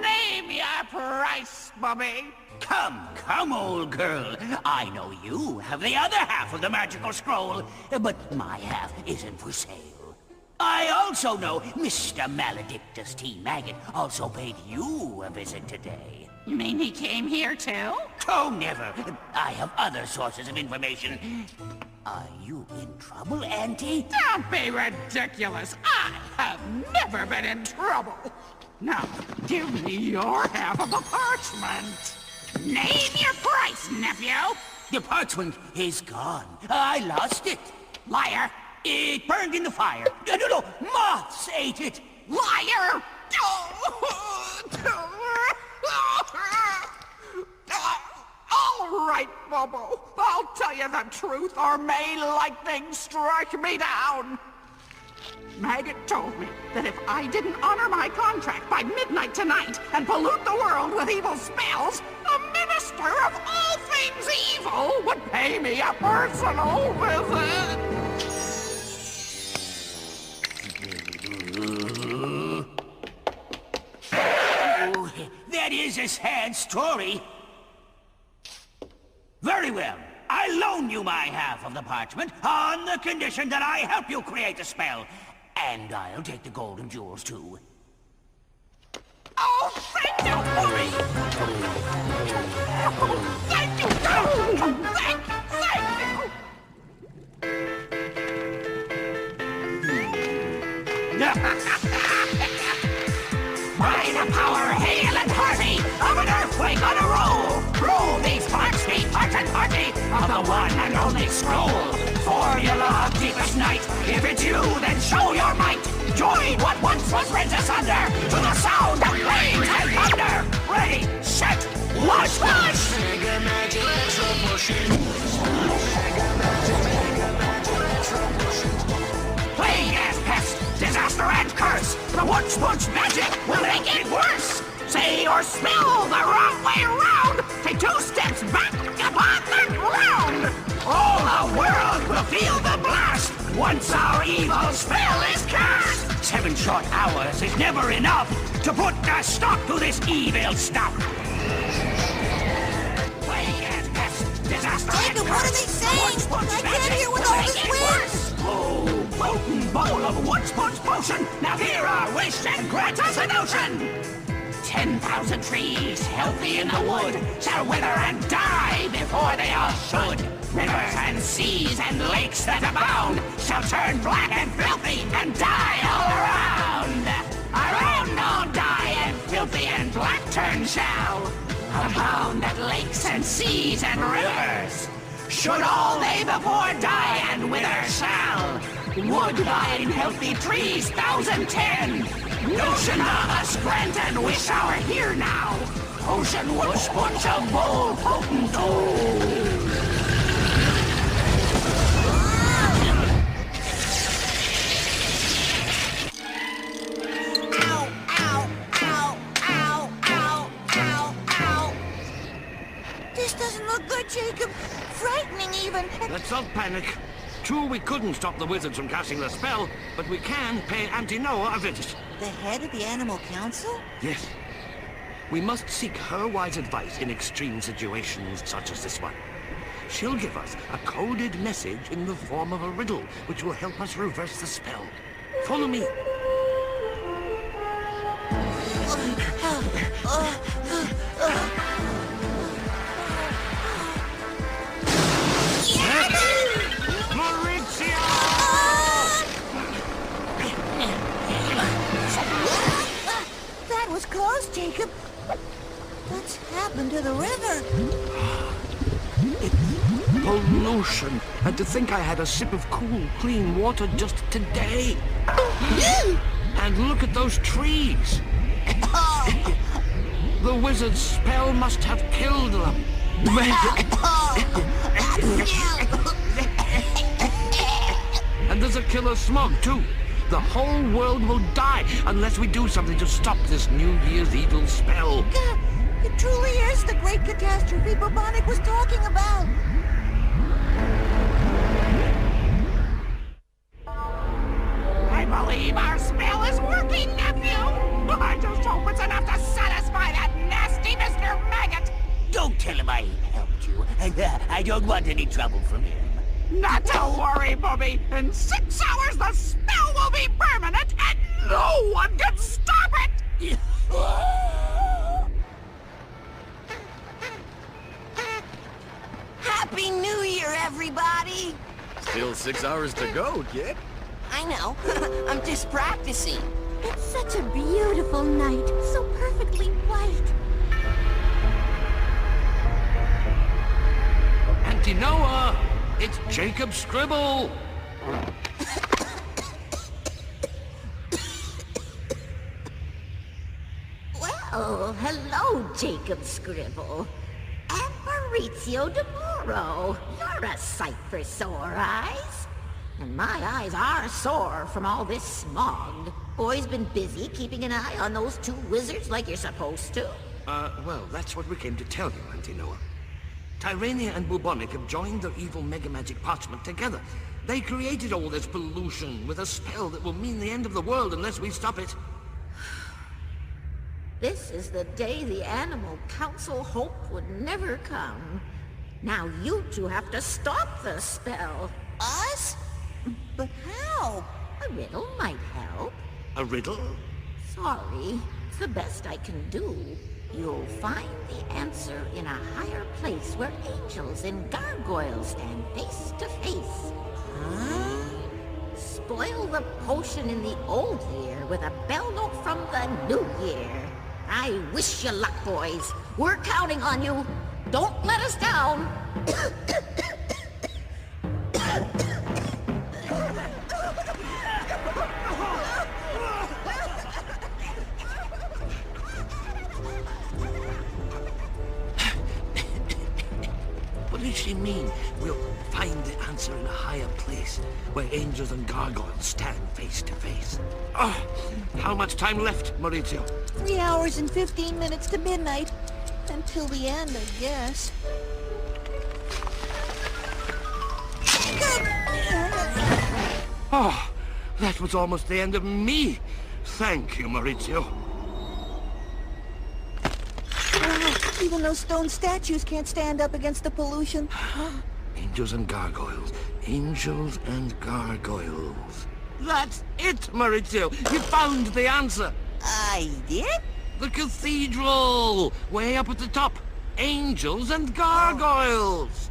Name your price, Bobby. Come, old girl. I know you have the other half of the magical scroll, but my half isn't for sale. I also know Mr. Maledictus T. Maggot also paid you a visit today. You mean he came here too? Oh, never. I have other sources of information. Are you in trouble, Auntie? Don't be ridiculous. I have never been in trouble. Now, give me your half of the parchment. Name your price, nephew. The parchment is gone. I lost it. Liar. It burned in the fire. No, moths ate it. Liar. All right, Bobo. I'll tell you the truth, or may lightning strike me down. Maggot told me that if I didn't honor my contract by midnight tonight and pollute the world with evil spells, the minister of all things evil would pay me a personal visit. Oh, that is a sad story. Very well. I loan you my half of the parchment on the condition that I help you create the spell. And I'll take the golden jewels, too. Oh, thank you! Thank you! By the power, hail and hearty, of an earthquake on a roll! Rule these parts, the parchment party of the one and only scroll! Formula of deepest night, if it's you, then show your might! Join what once was rent asunder, to the sound of flames and thunder! Ready, set, Wunshpunsh! Mega magic retro potion! Mega magic retro potion! Plague and pest, disaster and curse! The Wunshpunsh magic will make it worse! Say or smell the wrong way round! Take 2 steps back upon the ground! All the world will feel the blast once our evil spell is cast! 7 short hours is never enough to put a stop to this evil stuff! Plague and pest, disaster and Jacob, what are they saying? Wunshpunsh potion! Now hear our wish and grant us a notion! 10,000 trees, healthy in the wood, shall wither and die before they all should. Rivers and seas and lakes that abound shall turn black and filthy and die all around. Our own no die and filthy and black turn shall abound at lakes and seas and rivers. Should all they before die and wither shall. Wood vine healthy trees 1,010. Notion of us grant and wish our here now. Ocean Wunshpunsh of bull potent old. Ow, ow, ow, ow, ow, ow, ow. This doesn't look good, Jacob. Frightening even. Let's not panic. True, we couldn't stop the wizards from casting the spell, but we can pay Auntie Noah a visit. The head of the Animal Council? Yes. We must seek her wise advice in extreme situations such as this one. She'll give us a coded message in the form of a riddle, which will help us reverse the spell. Follow me. That was close, Jacob. What's happened to the river? Pollution. And to think I had a sip of cool, clean water just today. And look at those trees. The wizard's spell must have killed them. And there's a killer smog, too. The whole world will die unless we do something to stop this New Year's evil spell. God, it truly is the great catastrophe Bubonic was talking about. I believe our spell is working, nephew! I just hope it's enough to satisfy that nasty Mr. Maggot! Don't tell him I helped you. I don't want any trouble from him. Not to worry, Bobby. In 6 hours, the spell will be permanent, and no one can stop it! Happy New Year, everybody! Still 6 hours to go, kid. I know. I'm just practicing. It's such a beautiful night, so perfectly white. Auntie Noah, it's Jacob Scribble. Well, hello, Jacob Scribble. And Maurizio de Muro. You're a sight for sore eyes. And my eyes are sore from all this smog. Boy's been busy keeping an eye on those two wizards like you're supposed to. Well, that's what we came to tell you, Auntie Noah. Tyrania and Bubonic have joined their evil mega-magic parchment together. They created all this pollution with a spell that will mean the end of the world unless we stop it. This is the day the Animal Council hoped would never come. Now you two have to stop the spell. Us? But how? A riddle might help. A riddle? Sorry, it's the best I can do. You'll find the answer in a higher place where angels and gargoyles stand face to face. Huh? Spoil the potion in the old year with a bell note from the new year. I wish you luck, boys. We're counting on you. Don't let us down. What does she mean? We'll find the answer in a higher place, where angels and gargoyles stand face to face. Oh, how much time left, Maurizio? 3 hours and 15 minutes to midnight. Until the end, I guess. Oh, that was almost the end of me. Thank you, Maurizio. Even those stone statues can't stand up against the pollution. Angels and gargoyles. Angels and gargoyles. That's it, Maurizio. You found the answer. I did? The cathedral! Way up at the top. Angels and gargoyles.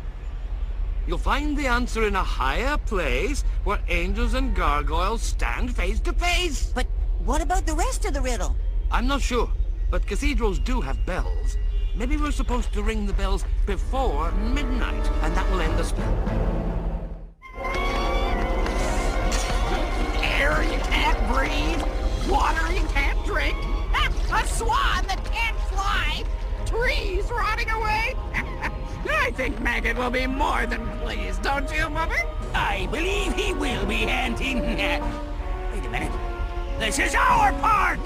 You'll find the answer in a higher place where angels and gargoyles stand face to face. But what about the rest of the riddle? I'm not sure, but cathedrals do have bells. Maybe we're supposed to ring the bells before midnight, and that will end the spell. Air you can't breathe, water you can't drink, a swan that can't fly, trees rotting away. I think Maggot will be more than pleased, don't you, Mother? I believe he will be, Auntie. Wait a minute. This is our park!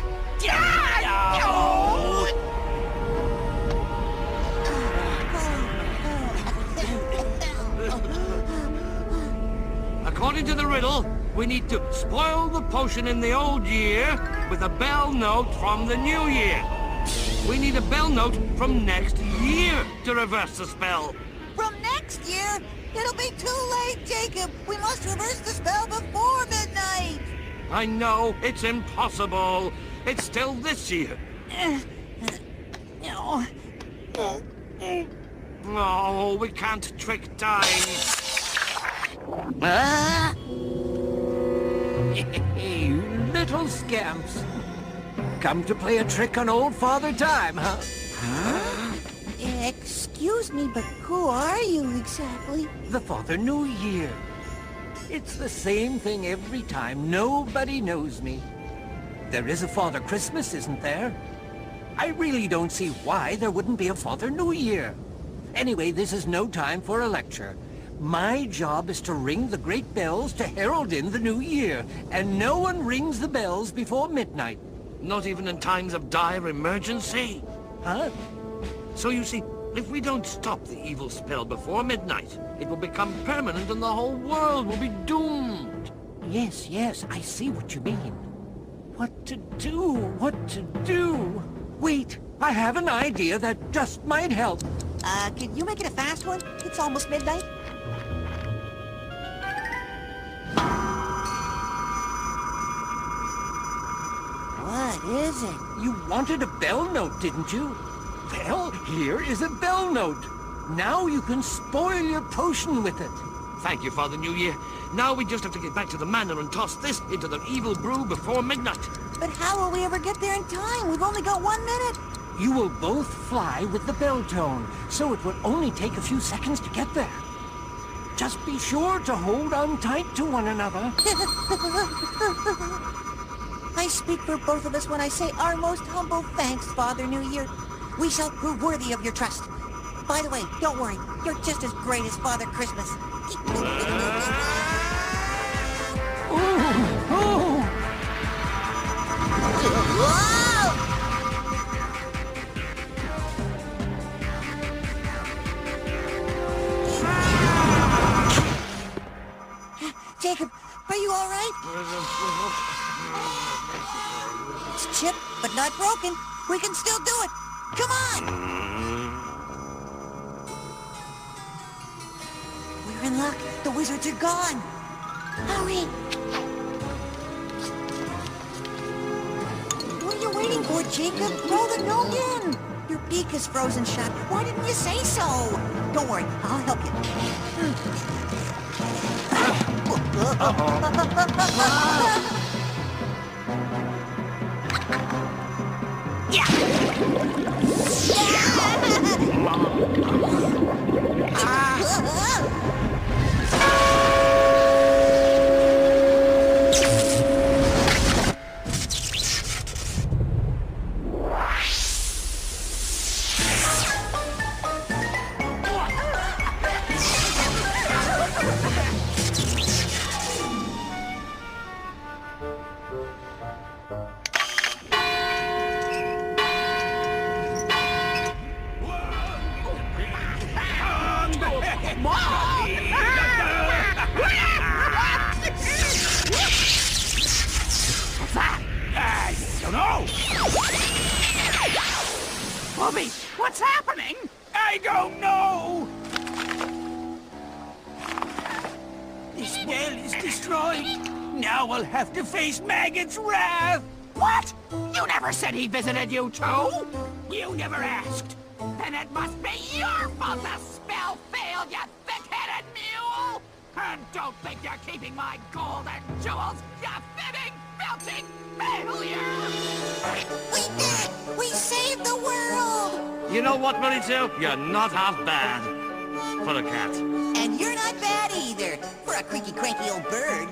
According to the riddle, we need to spoil the potion in the old year with a bell note from the new year. We need a bell note from next year to reverse the spell. From next year? It'll be too late, Jacob. We must reverse the spell before midnight. I know, it's impossible. It's still this year. No. Oh, we can't trick time. Hey, little scamps. Come to play a trick on old Father Time, huh? Excuse me, but who are you exactly? The Father New Year. It's the same thing every time. Nobody knows me. There is a Father Christmas, isn't there? I really don't see why there wouldn't be a Father New Year. Anyway, this is no time for a lecture. My job is to ring the great bells to herald in the new year, and no one rings the bells before midnight. Not even in times of dire emergency? Huh? So you see, if we don't stop the evil spell before midnight, it will become permanent and the whole world will be doomed. Yes, I see what you mean. What to do? Wait, I have an idea that just might help. Can you make it a fast one? It's almost midnight. What is it? You wanted a bell note, didn't you? Well, here is a bell note. Now you can spoil your potion with it. Thank you, Father New Year. Now we just have to get back to the manor and toss this into the evil brew before midnight. But how will we ever get there in time? We've only got 1 minute. You will both fly with the bell tone, so it will only take a few seconds to get there. Just be sure to hold on tight to one another. I speak for both of us when I say our most humble thanks, Father New Year. We shall prove worthy of your trust. By the way, don't worry. You're just as great as Father Christmas. Jacob, are you all right? It's chipped, but not broken. We can still do it. Come on! We're in luck. The wizards are gone. Hurry! What are you waiting for, Jacob? Throw the note in. Your beak is frozen shut. Why didn't you say so? Don't worry, I'll help you. Bobby, what's happening? I don't know! This well is destroyed. Now we'll have to face Maggot's wrath! What? You never said he visited you too? You never asked. Then it must be your fault the spell failed, you thick-headed mule! And don't think you're keeping my gold and jewels, you fibbing, belching failure! We did it! We saved the world! You know what, Maurizio? You're not half bad. For a cat. And you're not bad either, for a creaky, cranky old bird.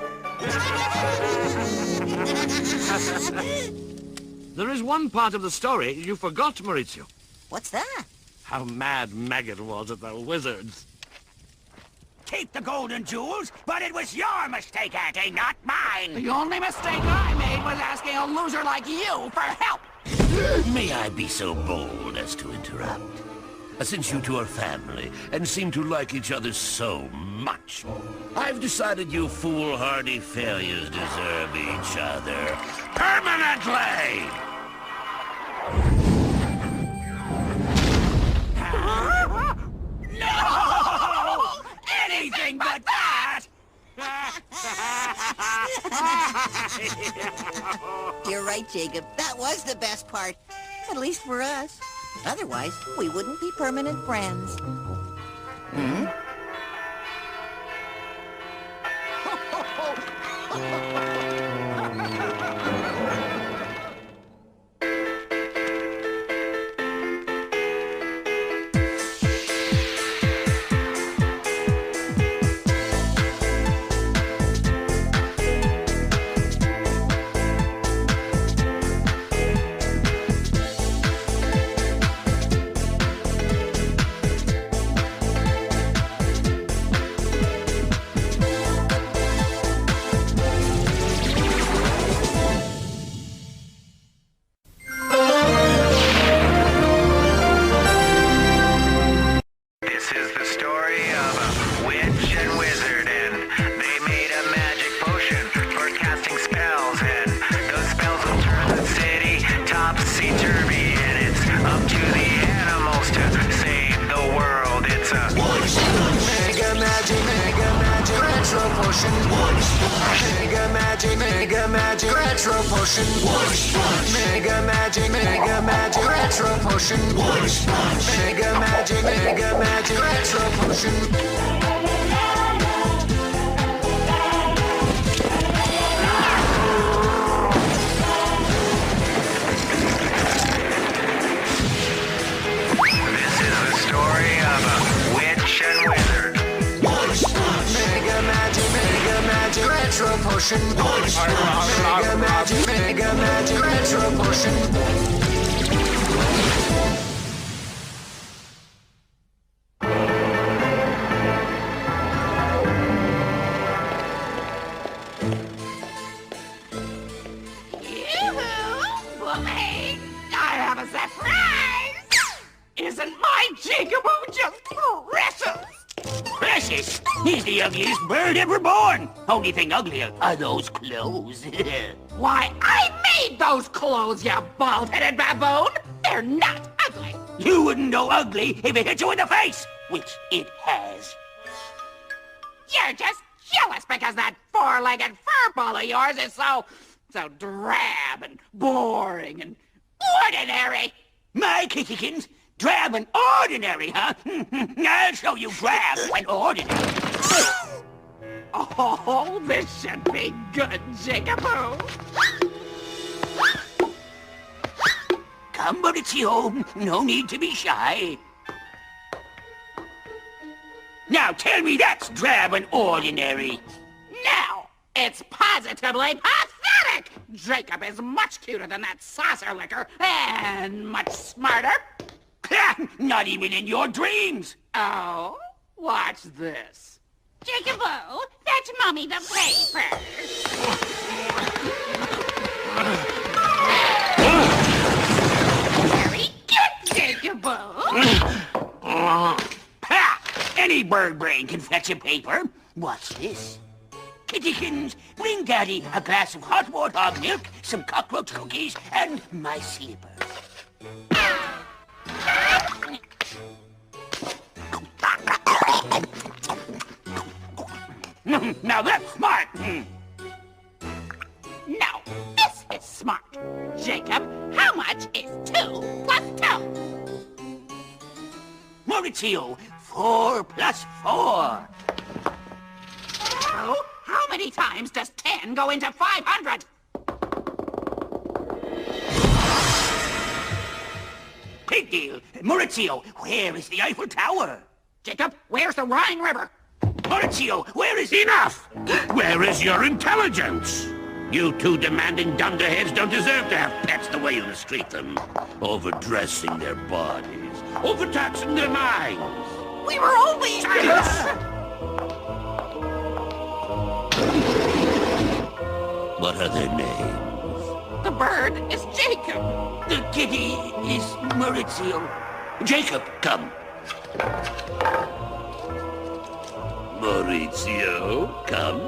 There is one part of the story you forgot, Maurizio. What's that? How mad Maggot was at the wizards. Keep the golden jewels, but it was your mistake, Auntie, not mine! The only mistake I made was asking a loser like you for help! May I be so bold as to interrupt? Since you two are family and seem to like each other so much, I've decided you foolhardy failures deserve each other permanently! No! Anything but that! You're right, Jacob. That was the best part. At least for us. Otherwise, we wouldn't be permanent friends. This is the story of a witch and wizard, and they made a magic potion for casting spells, and those spells will turn the city topsy-turvy, and it's up to the animals to save the world. It's a Mega magic, retro potion. Mega magic, retro potion. Mega magic, retro potion. Mega magic, retro potion. This is the story of a witch and wizard. Mega magic, retro potion. Mega magic, retro potion. Yoo-hoo! Boy, I have a surprise! Isn't my Jigaboo just precious? Precious? He's the ugliest bird ever born! Only thing uglier are those clothes. Why, I made those clothes, you bald-headed baboon! They're not ugly! You wouldn't know ugly if it hit you in the face, which it has. You're just jealous because that four-legged furball of yours is so drab and boring and ordinary. My kittykins, drab and ordinary, huh? I'll show you drab and ordinary. Oh, this should be good, Jigaboo. Come, Maurizio, no need to be shy. Now tell me that's drab and ordinary. No, it's positively pathetic! Jacob is much cuter than that saucer licker, and much smarter. Not even in your dreams. Oh, watch this. Jigaboo, fetch Mummy the paper. Very good, Jigaboo. Ha! Any bird brain can fetch a paper. What's this? Kittykins, bring Daddy a glass of hot warthog milk, some cockroach cookies, and my slippers. Now that's smart. is smart. Jacob, how much is 2 plus 2? Maurizio, 4 plus 4. Oh, how many times does 10 go into 500? Big deal. Maurizio, where is the Eiffel Tower? Jacob, where's the Rhine River? Maurizio, where is Enough! Where is your intelligence? You two demanding dunderheads don't deserve to have pets the way you mistreat them. Overdressing their bodies, overtaxing their minds. We were only... What are their names? The bird is Jacob. The kitty is Maurizio. Jacob, come. Maurizio, come.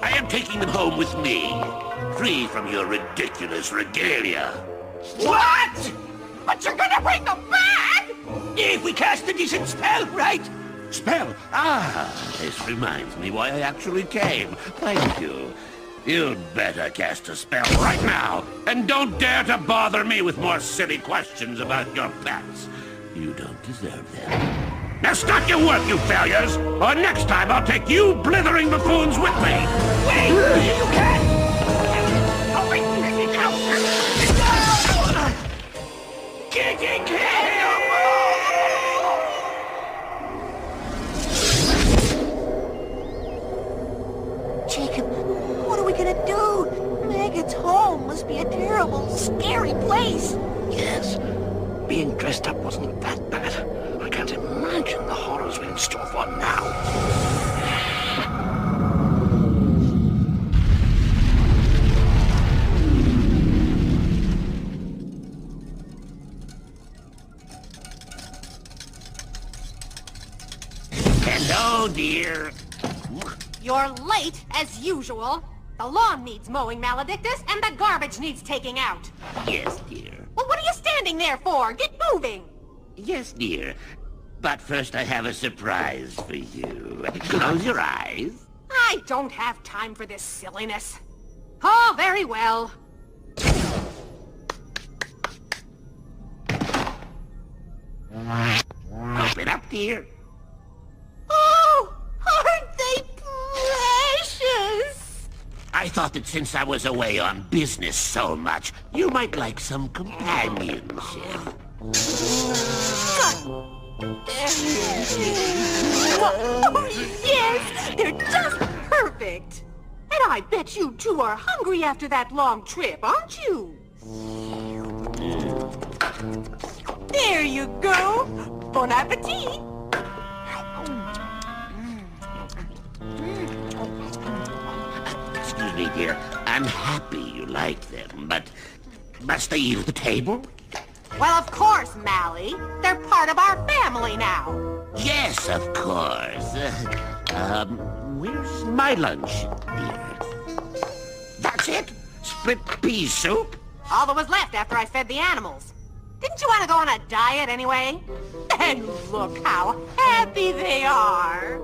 I am taking them home with me, free from your ridiculous regalia. What? But you're gonna bring them back? If we cast a decent spell, right? Spell? Ah, this reminds me why I actually came. Thank you. You'd better cast a spell right now, and don't dare to bother me with more silly questions about your pets. You don't deserve them. Now stop your work, you failures, or next time I'll take you blithering buffoons with me. Wait, you can't! Oh, wait, Kicking Jacob, what are we gonna do? Maggot's home must be a terrible, scary place. Yes. Being dressed up wasn't that bad. I can't imagine the horrors we're in store for now. Hello, dear. You're late, as usual. The lawn needs mowing, Maledictus, and the garbage needs taking out. Yes, dear. Well, what are you standing there for? Get moving! Yes, dear. But first I have a surprise for you. Close your eyes. I don't have time for this silliness. Oh, very well. Open up, dear. Oh, aren't they precious? I thought that since I was away on business so much, you might like some companionship. Oh, yes, they're just perfect. And I bet you two are hungry after that long trip, aren't you? There you go. Bon appetit. Excuse me, dear. I'm happy you like them, but must they eat at the table? Well, of course, Mally. They're part of our family now. Yes, of course. Where's my lunch, dear? That's it? Split pea soup? All that was left after I fed the animals. Didn't you want to go on a diet anyway? And look how happy they are.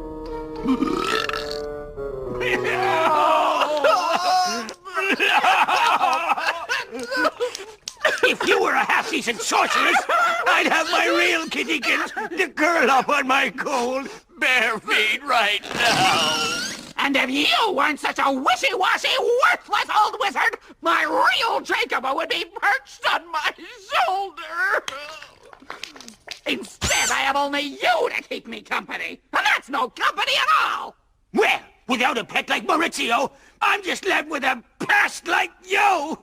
If you were a half-decent sorceress, I'd have my real kittykins to curl up on my cold, bare feet right now. And if you weren't such a wishy-washy, worthless old wizard, my real Jacob would be perched on my shoulder. Instead, I have only you to keep me company, and that's no company at all. Well, without a pet like Maurizio, I'm just left with a pest like you.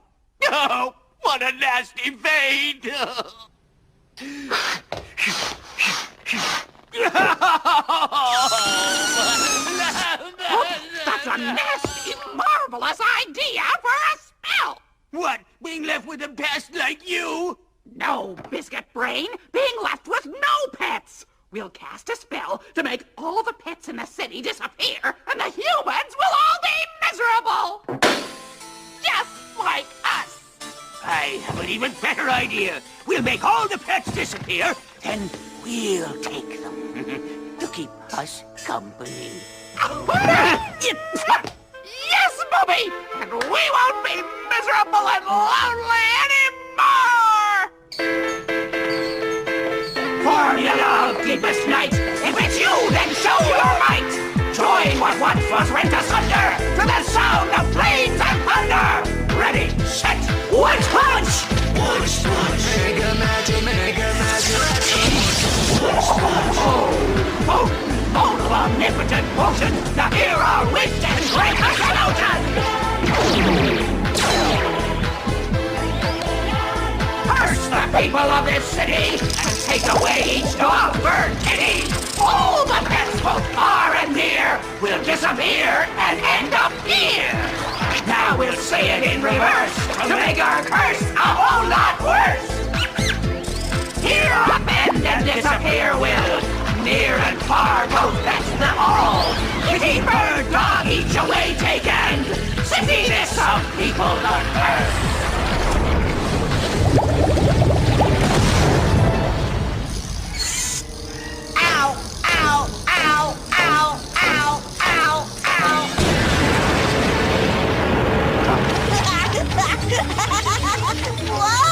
Oh, what a nasty fate. That's a nasty, marvelous idea for a spell. What, being left with a pest like you? No, Biscuit Brain, being left with no pets. We'll cast a spell to make all the pets in the city disappear, and the humans will all be miserable. Just like us. I have an even better idea. We'll make all the pets disappear, and we'll take them to keep us company. Yes, Booby, and we won't be miserable and lonely anymore! For you'll keep us night. If it's you, then show your might. Join what once was rent asunder to the sound of flames and thunder. Ready, set, Wunshpunsh! Wunshpunsh! Mega magic, Total omnipotent potion, the hero wit and great solution! Curse the people of this city and take away each dog, bird, kitty! All the pets both far and near will disappear and end up here! Now we'll say it in reverse to make our curse a whole lot worse! Here upend and disappear will, near and far both pets them all! Kitty, bird, dog, each away taken! Cityness of people the first! Ow, ow, ow, ow, ow, ow, ow. Whoa!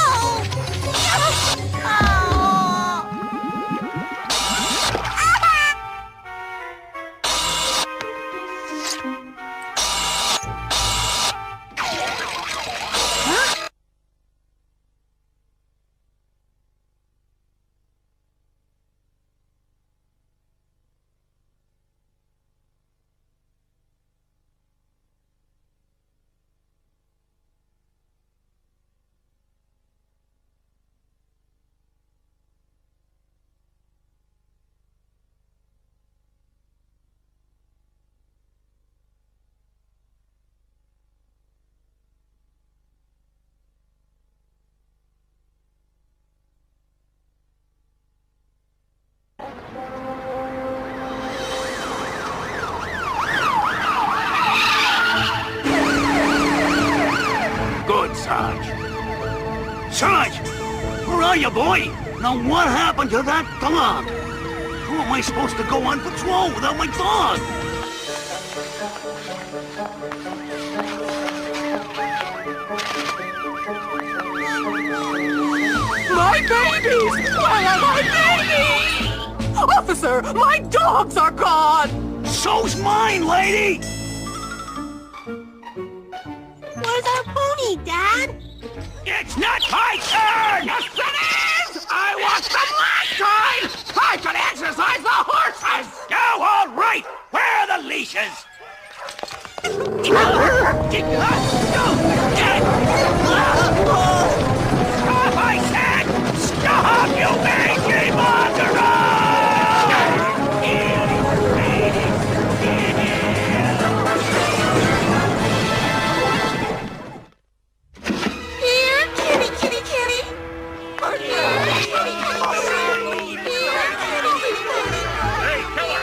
Good, Sarge. Sarge! Where are you, boy? Now what happened to that dog? How am I supposed to go on patrol without my dog? My babies! Where are my babies? Officer, my dogs are gone! So's mine, lady! Where's our pony, Dad? It's not my turn! Yes, it is! I watched them last time! I could exercise the horses! Oh, all right! Where are the leashes? Stop, I said! Stop, you mangy wanderer! Here, kitty, kitty, kitty. Or here, kitty, kitty, kitty. Here, kitty, kitty, kitty. Hey, killer!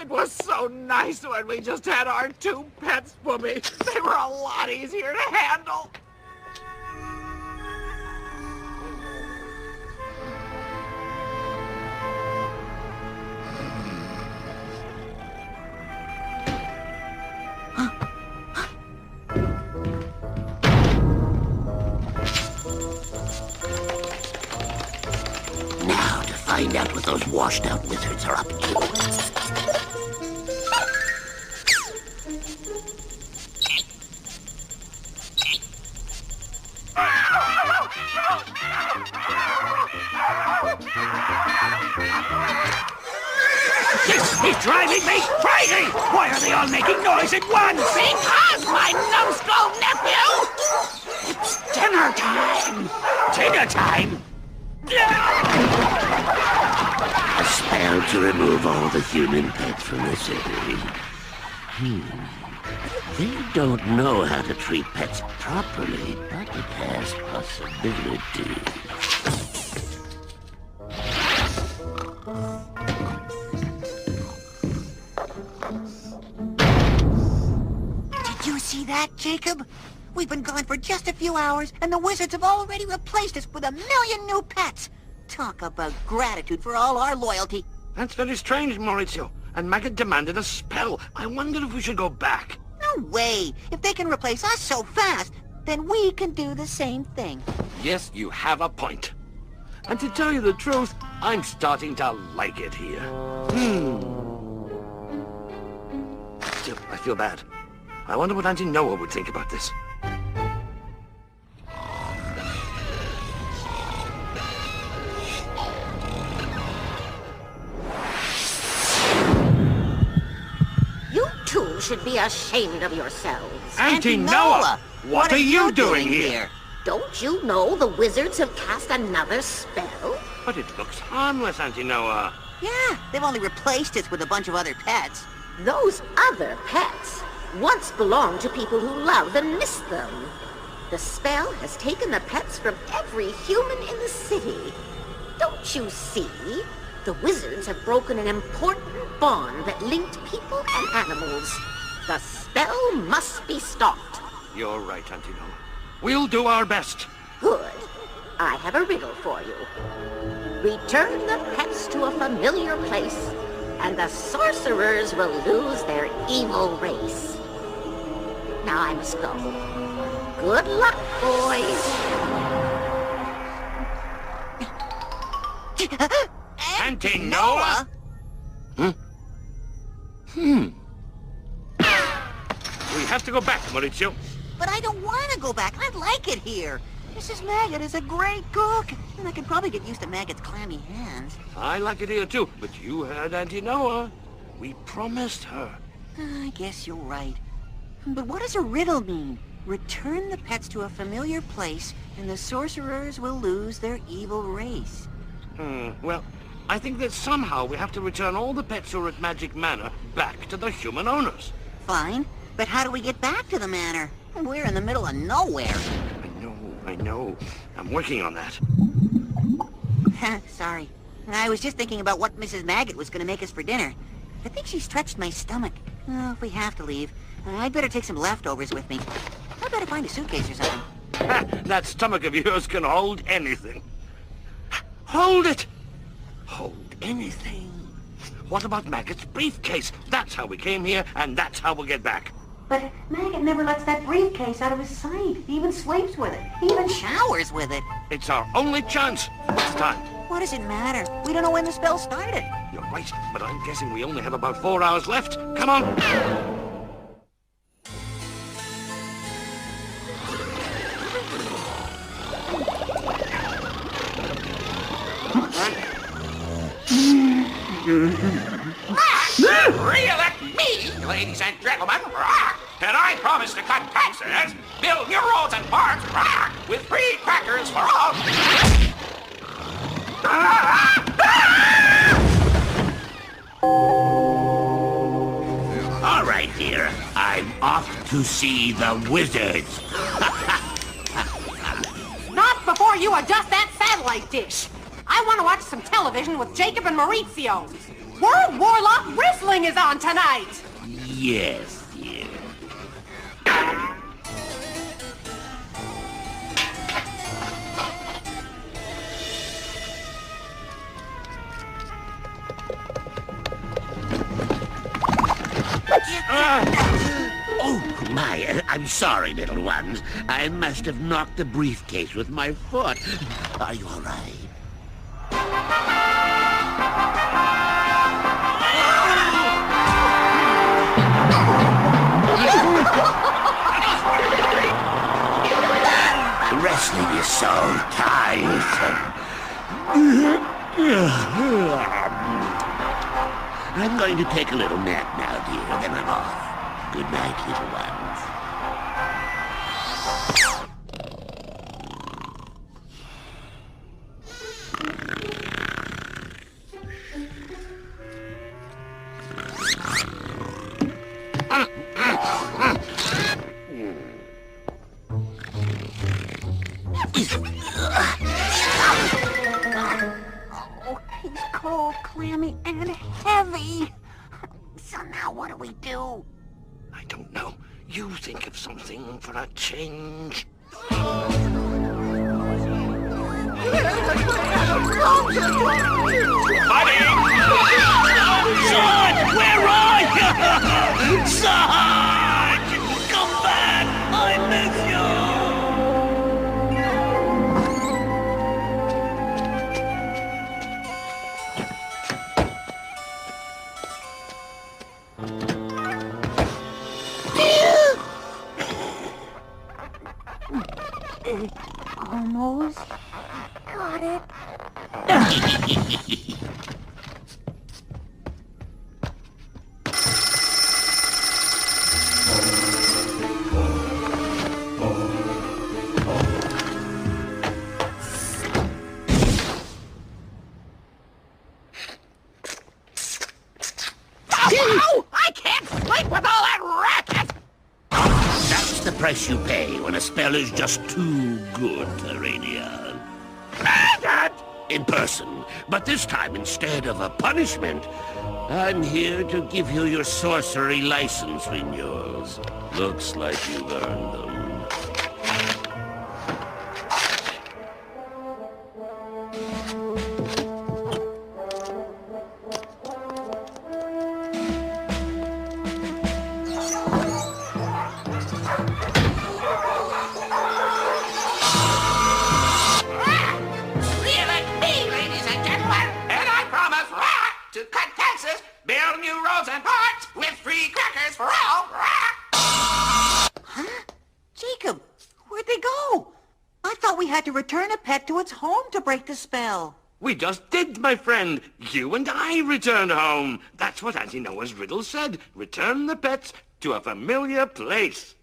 It was so nice when we just had our two pets, Booby. They were a lot easier to handle. Now to find out what those washed-out wizards are up to. This is driving me crazy! Why are they all making noise at once? Because, my numbskull nephew, it's dinner time. Dinner time? A spell to remove all the human pets from the city. They don't know how to treat pets properly, but it has possibilities. that, Jacob? We've been gone for just a few hours, and the wizards have already replaced us with 1,000,000 new pets. Talk about gratitude for all our loyalty. That's very strange, Maurizio. And Maggot demanded a spell. I wonder if we should go back. No way. If they can replace us so fast, then we can do the same thing. Yes, you have a point. And to tell you the truth, I'm starting to like it here. Still, I feel bad. I wonder what Auntie Noah would think about this. You two should be ashamed of yourselves. Auntie Noah! What are you doing here? Don't you know the wizards have cast another spell? But it looks harmless, Auntie Noah. Yeah, they've only replaced us with a bunch of other pets. Those other pets once belonged to people who love and miss them. The spell has taken the pets from every human in the city. Don't you see? The wizards have broken an important bond that linked people and animals. The spell must be stopped. You're right, Auntie Noah. We'll do our best. Good. I have a riddle for you. Return the pets to a familiar place, and the sorcerers will lose their evil race. Now I must go. Good luck, boys. Auntie Noah? We have to go back, Maurizio. But I don't want to go back. I like it here. Mrs. Maggot is a great cook, and I could probably get used to Maggot's clammy hands. I like it here too, but you heard Auntie Noah. We promised her. I guess you're right. But what does a riddle mean? Return the pets to a familiar place, and the sorcerers will lose their evil race. Well, I think that somehow we have to return all the pets who are at Magic Manor back to their human owners. Fine, but how do we get back to the manor? We're in the middle of nowhere. I know. I'm working on that. Sorry. I was just thinking about what Mrs. Maggot was going to make us for dinner. I think she stretched my stomach. Oh, if we have to leave, I'd better take some leftovers with me. I'd better find a suitcase or something. That stomach of yours can hold anything. Hold it! Hold anything. What about Maggot's briefcase? That's how we came here, and that's how we'll get back. But Maggot never lets that briefcase out of his sight. He even sleeps with it. He even showers with it. It's our only chance. What's the time? What does it matter? We don't know when the spell started. You're right, but I'm guessing we only have about 4 hours left. Come on! Reel at me, ladies and gentlemen, and I promise to cut taxes, build new roads and parks, with free crackers for all. All right, dear. I'm off to see the wizards. Not before you adjust that satellite dish. I want to watch some television with Jacob and Maurizio. World Warlock Wrestling is on tonight. Yes, dear. Oh, my, I'm sorry, little ones. I must have knocked the briefcase with my foot. Are you all right? Wrestling is so tiresome. I'm going to take a little nap now, dear, then I'm off. Good night, little ones. Oh, he's cold, clammy, and heavy. So now what do we do? I don't know. you think of something for a change? Buddy! Son, where are you? Son, come back! I miss you! Almost got it. Oh, I can't sleep with all that racket! That's the price you pay when a spell is just too good, Terrania. In person, but this time instead of a punishment, I'm here to give you your sorcery license renewals. Looks like you've earned them. Build new roads and parks with free crackers for all. Huh? Jacob, where'd they go? I thought we had to return a pet to its home to break the spell. We just did, my friend. You and I returned home. That's what Auntie Noah's riddle said. Return the pets to a familiar place.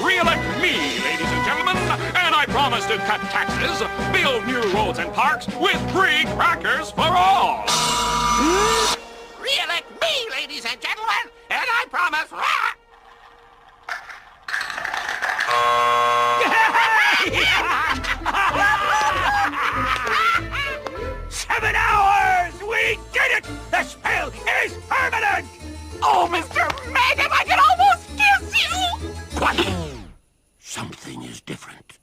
Re-elect me, ladies and gentlemen, and I promise to cut taxes, build new roads and parks with free crackers for all. Re-elect me, ladies and gentlemen, and I promise... 7 hours! We did it! The spell is permanent! Oh, Mr. Maggot, I can almost kiss you! What? Something is different.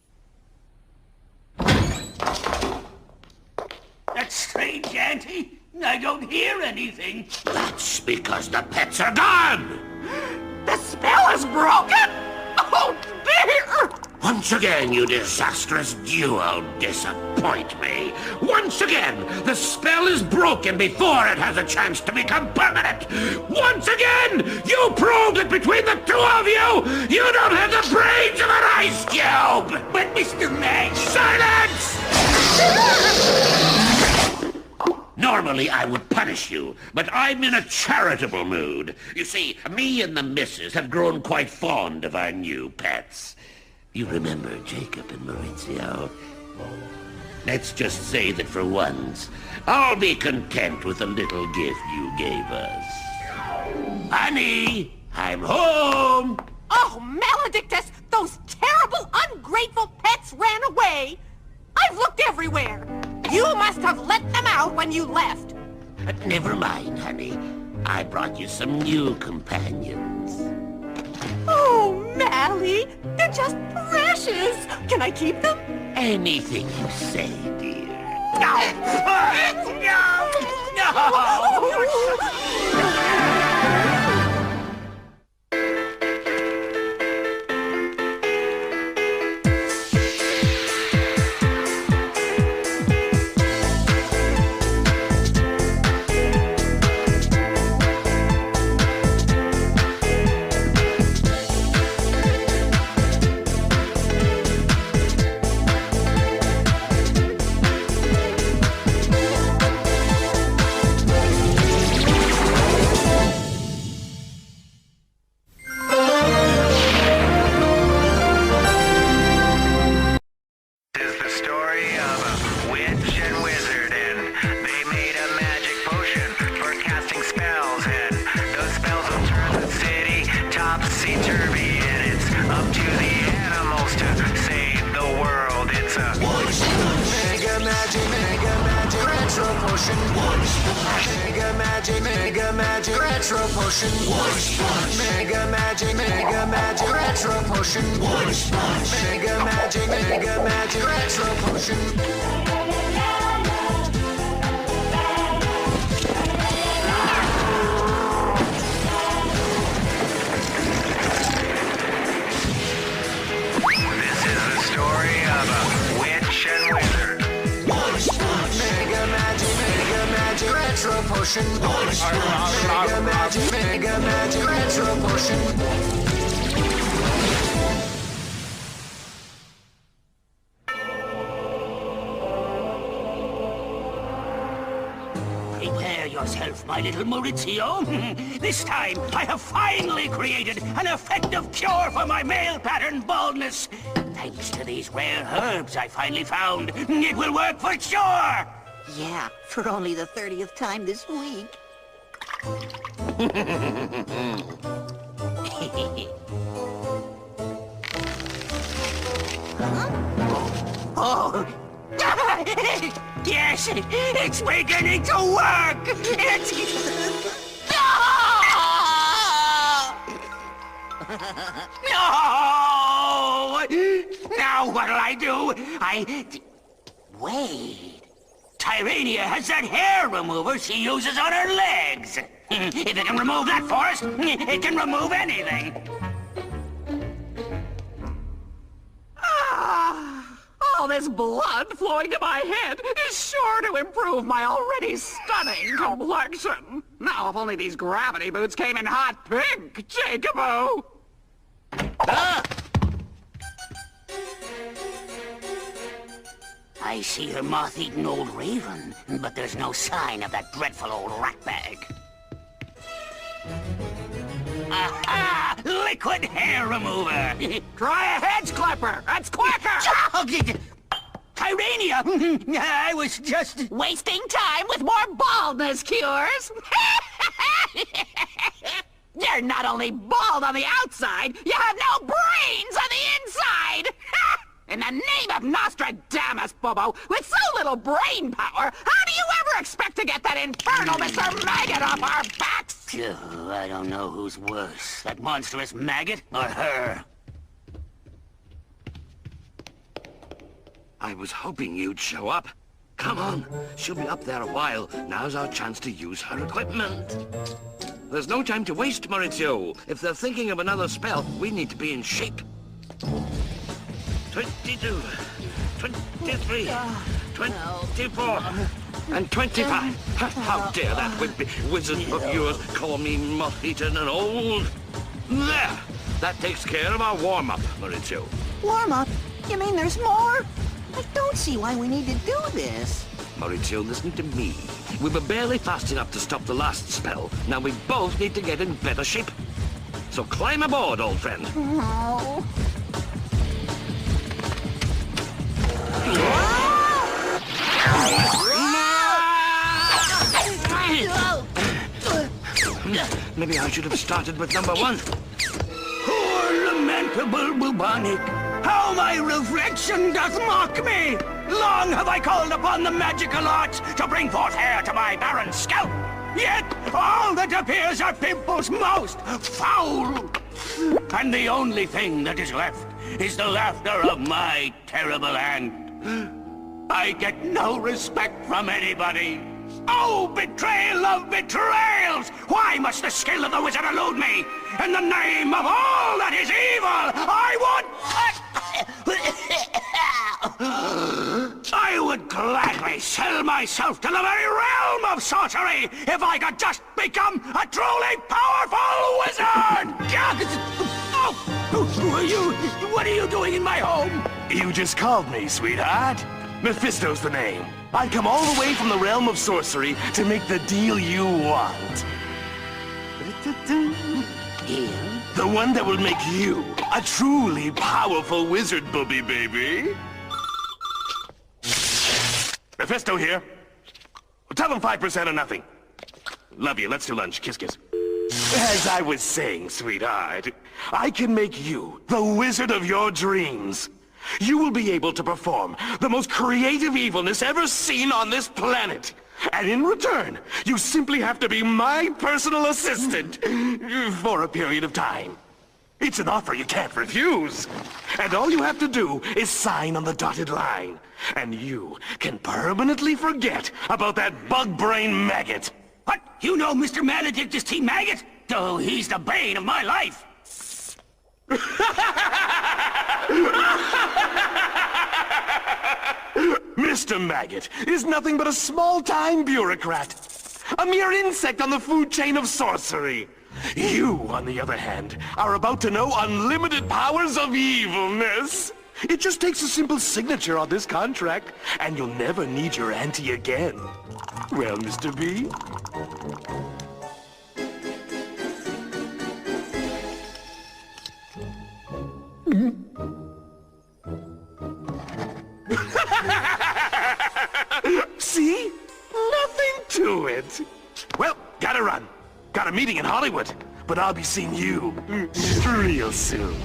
That's strange, Auntie. I don't hear anything. That's because the pets are gone! The spell is broken? Oh, dear! Once again, you disastrous duo disappoint me. Once again, the spell is broken before it has a chance to become permanent. Once again, you proved that between the two of you, you don't have the brains of an ice cube. But Mr. Mag... Silence! Normally, I would punish you, but I'm in a charitable mood. You see, me and the missus have grown quite fond of our new pets. You remember Jacob and Maurizio? Let's just say that for once, I'll be content with the little gift you gave us. Honey, I'm home! Oh, Maledictus! Those terrible, ungrateful pets ran away! I've looked everywhere! You must have let them out when you left! Never mind, honey. I brought you some new companions. Oh, Mally! They're just precious! Can I keep them? Anything you say, dear. No! topsy-turvy, and it's up to the animals to save the world. It's a Wunshpunsh Mega Magic Man. potion, Wunshpunsh. Mega magic, retro potion, Wunshpunsh. Mega magic, retro potion, Wunshpunsh. Mega magic, retro potion. This is the story of a witch and wizard. Wunshpunsh. Mega magic, retro potion, Wunshpunsh. Mega magic, retro potion. Prepare yourself, my little Maurizio. This time, I have finally created an effective cure for my male pattern baldness. Thanks to these rare herbs I finally found, it will work for sure! Yeah, for only the 30th time this week. Oh! Yes, it's beginning to work! It's... No! Now what'll I do? Wait. Tyrania has that hair remover she uses on her legs. If it can remove that for us, it can remove anything. All this blood flowing to my head is sure to improve my already stunning complexion. Now, if only these gravity boots came in hot pink, Jacobo! I see her moth-eaten old raven, but there's no sign of that dreadful old ratbag. Aha! Liquid hair remover! Try a hedge clipper! That's quicker! Tyrania! I was just... Wasting time with more baldness cures? You're not only bald on the outside, you have no brains on the inside! In the name of Nostradamus, Bobo, with so little brain power, how do you ever expect to get that infernal Mr. Maggot off our backs? I don't know who's worse, that monstrous maggot or her. I was hoping you'd show up. Come on, she'll be up there a while. Now's our chance to use her equipment. There's no time to waste, Maurizio. If they're thinking of another spell, we need to be in shape. 22, 23, 24, and 25. How dare that wimpy wizard of yours call me moth-eaten and old? There! That takes care of our warm-up, Maurizio. Warm-up? You mean there's more? I don't see why we need to do this. Maurizio, listen to me. We were barely fast enough to stop the last spell. Now we both need to get in better shape. So climb aboard, old friend. Oh. Maybe I should have started with number 1. Poor lamentable bubonic, how my reflection doth mock me! Long have I called upon the magical arts to bring forth hair to my barren scalp, yet all that appears are pimples most foul! And the only thing that is left is the laughter of my terrible aunt. I get no respect from anybody. Oh, betrayal of betrayals! Why must the skill of the wizard elude me? In the name of all that is evil, I would gladly sell myself to the very realm of sorcery if I could just become a truly powerful wizard! Oh, who are you? What are you doing in my home? You just called me, sweetheart. Mephisto's the name. I've come all the way from the realm of sorcery to make the deal you want. Deal? The one that will make you a truly powerful wizard, Bubby baby. Mephisto here. Tell them 5% or nothing. Love you. Let's do lunch. Kiss, kiss. As I was saying, sweetheart, I can make you the wizard of your dreams. You will be able to perform the most creative evilness ever seen on this planet. And in return, you simply have to be my personal assistant for a period of time. It's an offer you can't refuse. And all you have to do is sign on the dotted line. And you can permanently forget about that bug-brain maggot. What? You know Mr. Maledictus T. Maggot? Oh, he's the bane of my life. Mr. Maggot is nothing but a small-time bureaucrat. A mere insect on the food chain of sorcery. You, on the other hand, are about to know unlimited powers of evilness. It just takes a simple signature on this contract, and you'll never need your auntie again. Well, Mr. B? See? Nothing to it. Well, gotta run. Got a meeting in Hollywood, but I'll be seeing you real soon.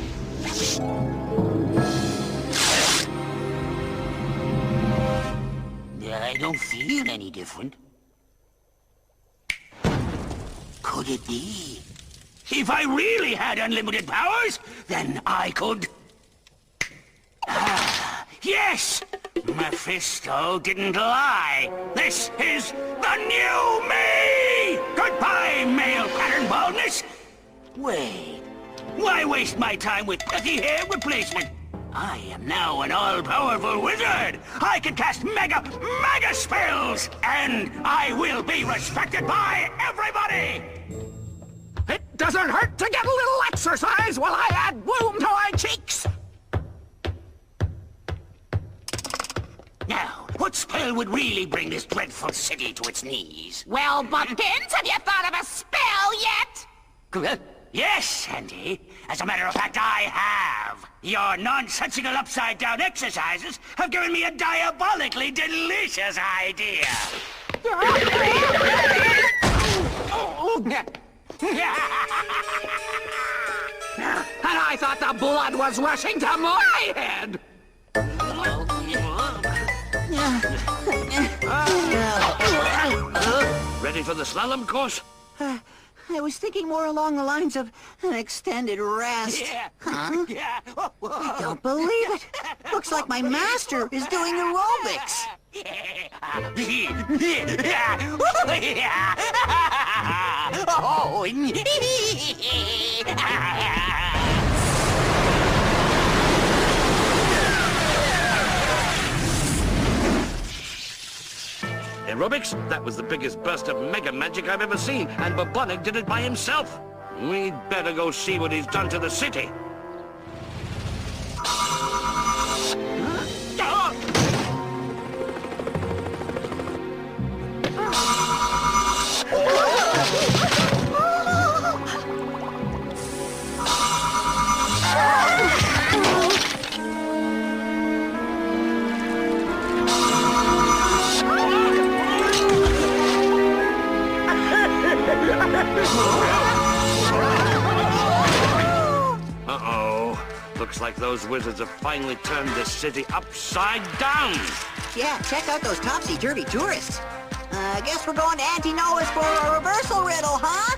I don't feel any different. Could it be? If I really had unlimited powers, then I could... Ah, yes! Mephisto didn't lie. This is the new me! Goodbye, male pattern baldness! Wait, why waste my time with petty hair replacement? I am now an all-powerful wizard! I can cast mega spells! And I will be respected by everybody! It doesn't hurt to get a little exercise while I add bloom to my cheeks! Now, what spell would really bring this dreadful city to its knees? Well, Bumpkins, have you thought of a spell yet? Yes, Sandy. As a matter of fact, I have. Your nonsensical upside-down exercises have given me a diabolically delicious idea. And I thought the blood was rushing to my head! Ready for the slalom course? I was thinking more along the lines of an extended rest. Huh? I don't believe it. Looks like my master is doing aerobics. Aerobics? That was the biggest burst of mega magic I've ever seen, and Bubonic did it by himself. We'd better go see what he's done to the city. Uh-oh. Looks like those wizards have finally turned this city upside down. Yeah, check out those topsy-turvy tourists. I guess we're going to Auntie Noah's for a reversal riddle, huh?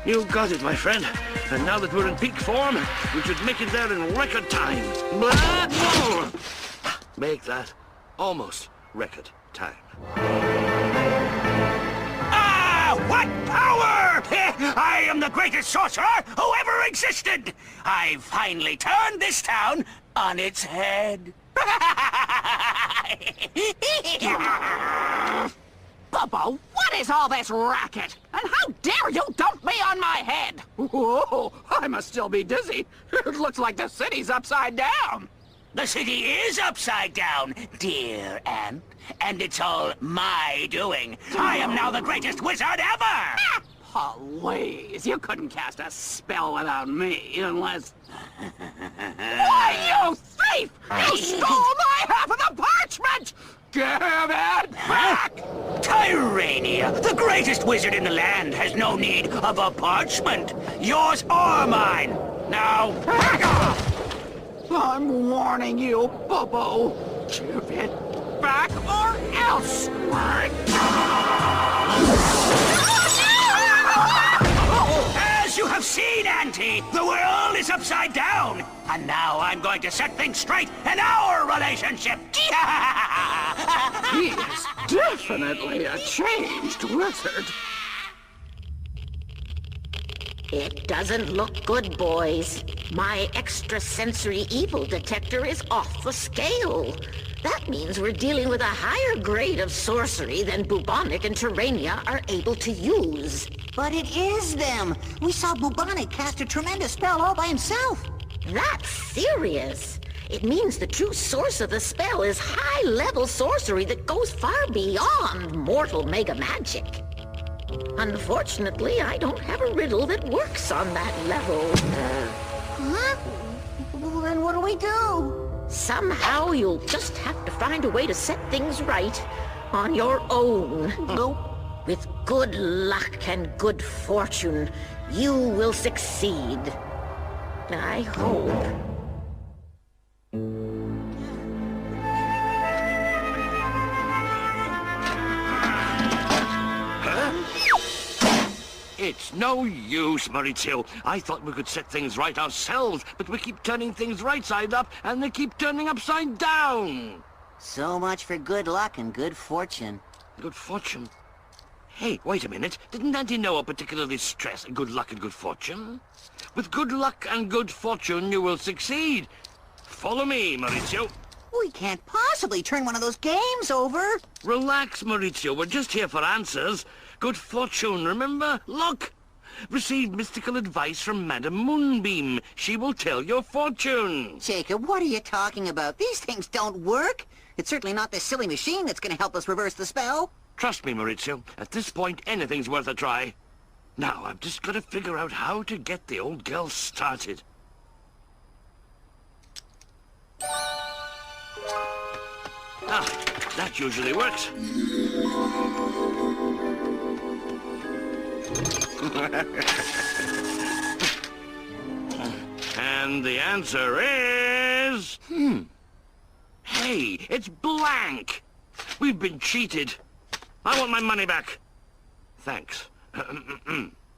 You got it, my friend. And now that we're in peak form, we should make it there in record time. Blah! Make that almost record time. What power! I am the greatest sorcerer who ever existed! I've finally turned this town on its head. Bubba, what is all this racket? And how dare you dump me on my head? Whoa, I must still be dizzy. It looks like the city's upside down. The city is upside down, dear Ant, and it's all my doing. I am now the greatest wizard ever! Please, you couldn't cast a spell without me, unless... Why, you thief! You stole my half of the parchment! Give it back! Tyrania, the greatest wizard in the land, has no need of a parchment. Yours or mine. Now, back off! I'm warning you, Bobo. Give it back or else! As you have seen, Auntie, the world is upside down. And now I'm going to set things straight in our relationship. He is definitely a changed wizard. It doesn't look good, boys. My extrasensory evil detector is off the scale. That means we're dealing with a higher grade of sorcery than Bubonic and Terrania are able to use. But it is them. We saw Bubonic cast a tremendous spell all by himself. That's serious. It means the true source of the spell is high-level sorcery that goes far beyond mortal mega magic. Unfortunately, I don't have a riddle that works on that level. Huh? Well, then what do we do? Somehow you'll just have to find a way to set things right on your own. With good luck and good fortune, you will succeed. I hope. It's no use, Maurizio. I thought we could set things right ourselves, but we keep turning things right side up, and they keep turning upside down. So much for good luck and good fortune. Good fortune? Hey, wait a minute. Didn't Auntie Noah particularly stress good luck and good fortune? With good luck and good fortune, you will succeed. Follow me, Maurizio. We can't possibly turn one of those games over. Relax, Maurizio. We're just here for answers. Good fortune, remember? Look! Received mystical advice from Madam Moonbeam. She will tell your fortune. Jacob, what are you talking about? These things don't work. It's certainly not this silly machine that's going to help us reverse the spell. Trust me, Maurizio. At this point, anything's worth a try. Now, I've just got to figure out how to get the old girl started. Ah, that usually works. And the answer is... Hey, it's blank! We've been cheated. I want my money back. Thanks.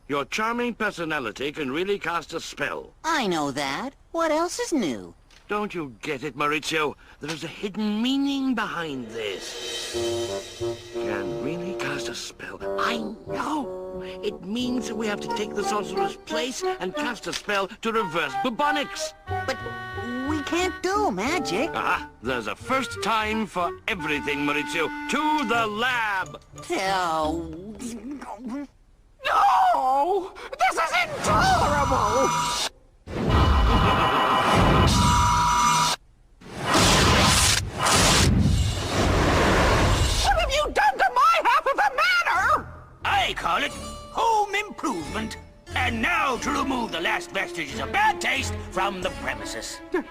Your charming personality can really cast a spell. I know that. What else is new? Don't you get it, Maurizio? There's a hidden meaning behind this. Can really cast a spell. I know! It means that we have to take the sorcerer's place and cast a spell to reverse bubonics. But we can't do magic. There's a first time for everything, Maurizio. To the lab! No! This is intolerable! What have you done to my half of the manor? I call it home improvement. And now to remove the last vestiges of bad taste from the premises. You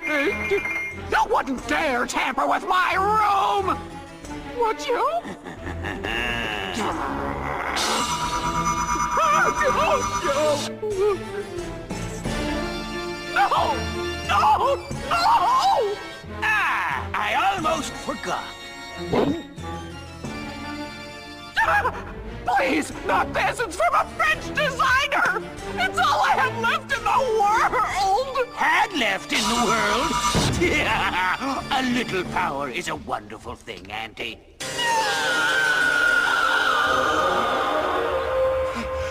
wouldn't dare tamper with my room! Would you? No! No! No! Ah, I almost forgot. Please, not this! It's from a French designer! It's all I had left in the world! Had left in the world? Yeah, a little power is a wonderful thing, Auntie.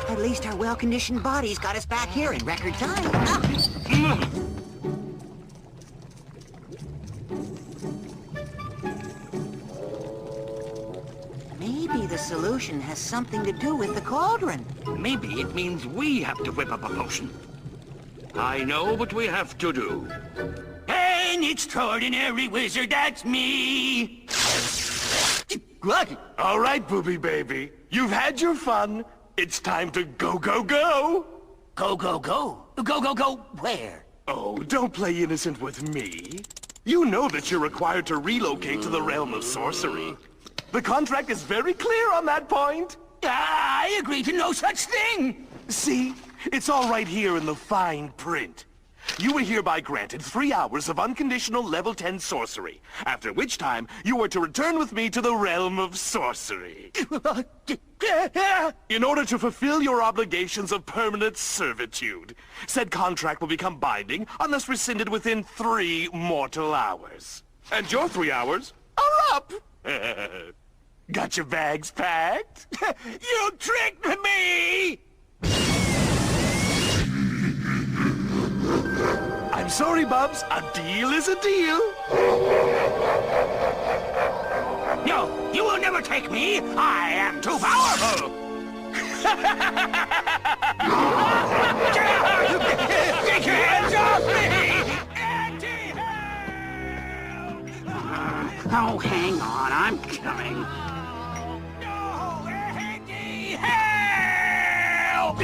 At least our well-conditioned bodies got us back here in record time. Maybe the solution has something to do with the cauldron. Maybe it means we have to whip up a potion. I know what we have to do. An extraordinary wizard, that's me! All right, Booby Baby. You've had your fun. It's time to go, go, go! Go, go, go? Go, go, go where? Oh, don't play innocent with me. You know that you're required to relocate to the realm of sorcery. The contract is very clear on that point. I agree to no such thing. See? It's all right here in the fine print. you were hereby granted 3 hours of unconditional level 10 sorcery, after which time you were to return with me to the realm of sorcery. In order to fulfill your obligations of permanent servitude, said contract will become binding unless rescinded within 3 mortal hours. And your 3 hours are up! Got your bags packed? You tricked me! I'm sorry, Bubs. A deal is a deal. No, you will never take me. I am too powerful. Take your hands off me! Oh, hang on, I'm coming. Help!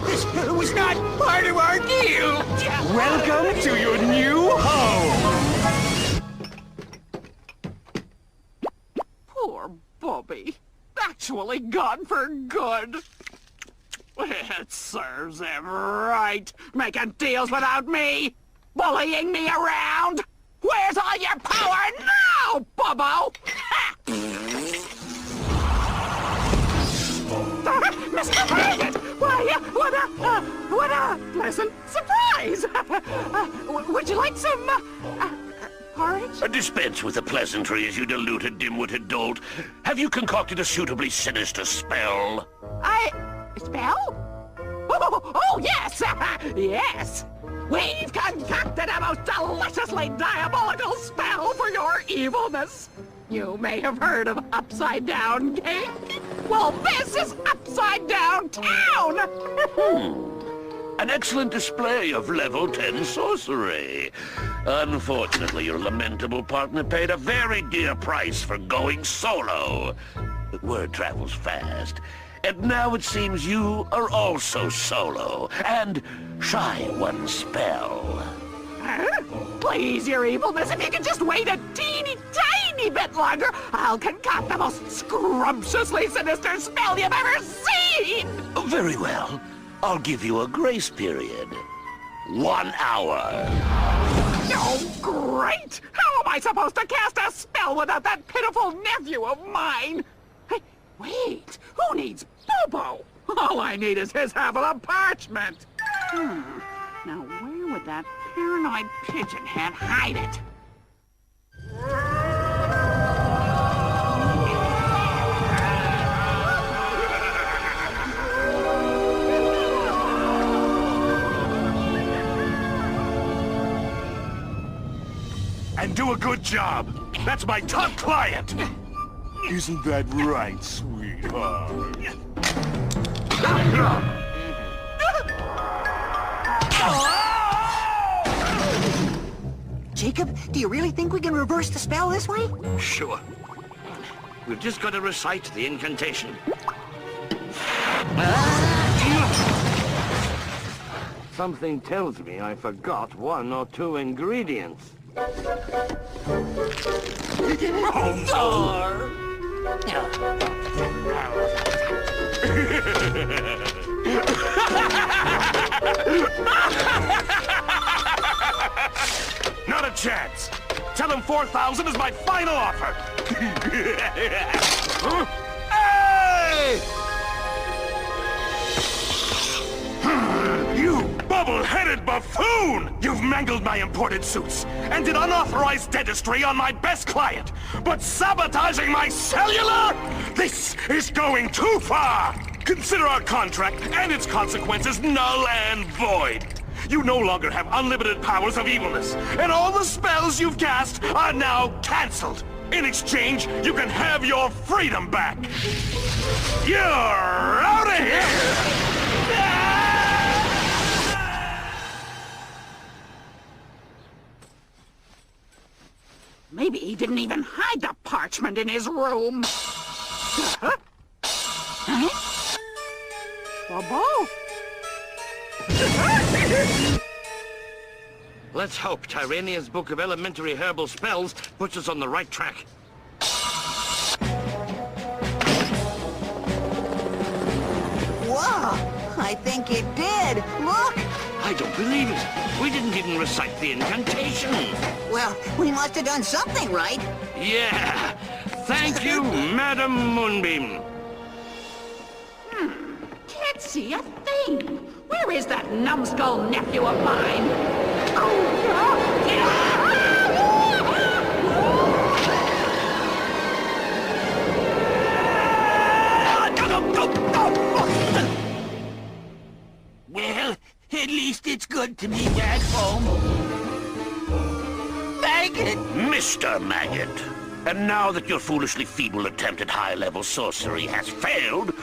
This was not part of our deal! Welcome to your new home! Poor Bobby. Actually gone for good. It serves him right, making deals without me, bullying me around. Where's all your power now, Bobo? Mr. Maggot! Why, what a pleasant surprise! Would you like some, porridge? Dispense with the pleasantries, you deluded, dim-witted dolt. Have you concocted a suitably sinister spell? Spell? Oh, yes! Yes! We've concocted a most deliciously diabolical spell for your evilness. You may have heard of upside-down cake. Well, this is upside-down town! An excellent display of level 10 sorcery. Unfortunately, your lamentable partner paid a very dear price for going solo. But word travels fast. And now it seems you are also solo, and shy one spell. Please, your evilness, if you can just wait a teeny bit longer, I'll concoct the most scrumptiously sinister spell you've ever seen! Very well. I'll give you a grace period. 1 hour. Oh, great! How am I supposed to cast a spell without that pitiful nephew of mine? Hey, wait, who needs Bobo? All I need is his half of the parchment. Now, where would that paranoid pigeon head hide it? And do a good job. That's my top client. Isn't that right, sweetheart? Jacob, do you really think we can reverse the spell this way? Sure. We've just got to recite the incantation. Something tells me I forgot 1 or 2 ingredients. Not a chance. Tell him 4,000 is my final offer. Hey! You bubble-headed buffoon! You've mangled my imported suits and did unauthorized dentistry on my best client, but sabotaging my cellular? This is going too far! Consider our contract and its consequences null and void. You no longer have unlimited powers of evilness, and all the spells you've cast are now cancelled. In exchange, you can have your freedom back. You're out of here! Maybe he didn't even hide the parchment in his room. Huh? Bobo? Let's hope Tyrania's Book of Elementary Herbal Spells puts us on the right track. Whoa! I think it did! Look! I don't believe it. We didn't even recite the incantation. Well, we must have done something right. Yeah. Thank you, Madam Moonbeam. Can't see a thing. Where is that numbskull nephew of mine? Well, at least it's good to be back home. Maggot! Mr. Maggot. And now that your foolishly feeble attempt at high-level sorcery has failed,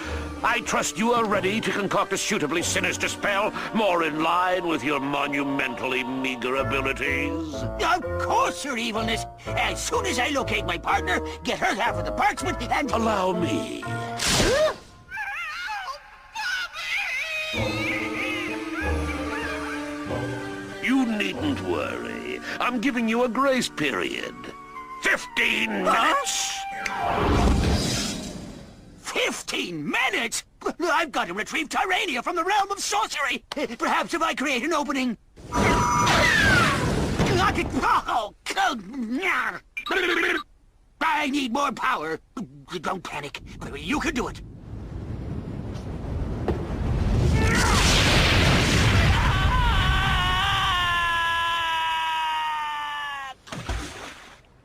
I trust you are ready to concoct a suitably sinister spell more in line with your monumentally meager abilities. Of course, Your Evilness. As soon as I locate my partner, get her half of the parchment, and... Allow me. Huh? You needn't worry. I'm giving you a grace period. 15 minutes! 15 minutes? I've got to retrieve Tyrania from the realm of sorcery. Perhaps if I create an opening... I need more power. Don't panic. You can do it.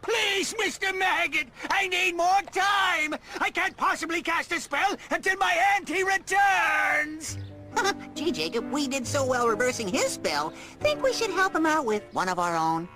Please, Mr. Maggot, I need more time! I can't possibly cast a spell until my auntie returns! Gee, Jacob, we did so well reversing his spell. Think we should help him out with one of our own?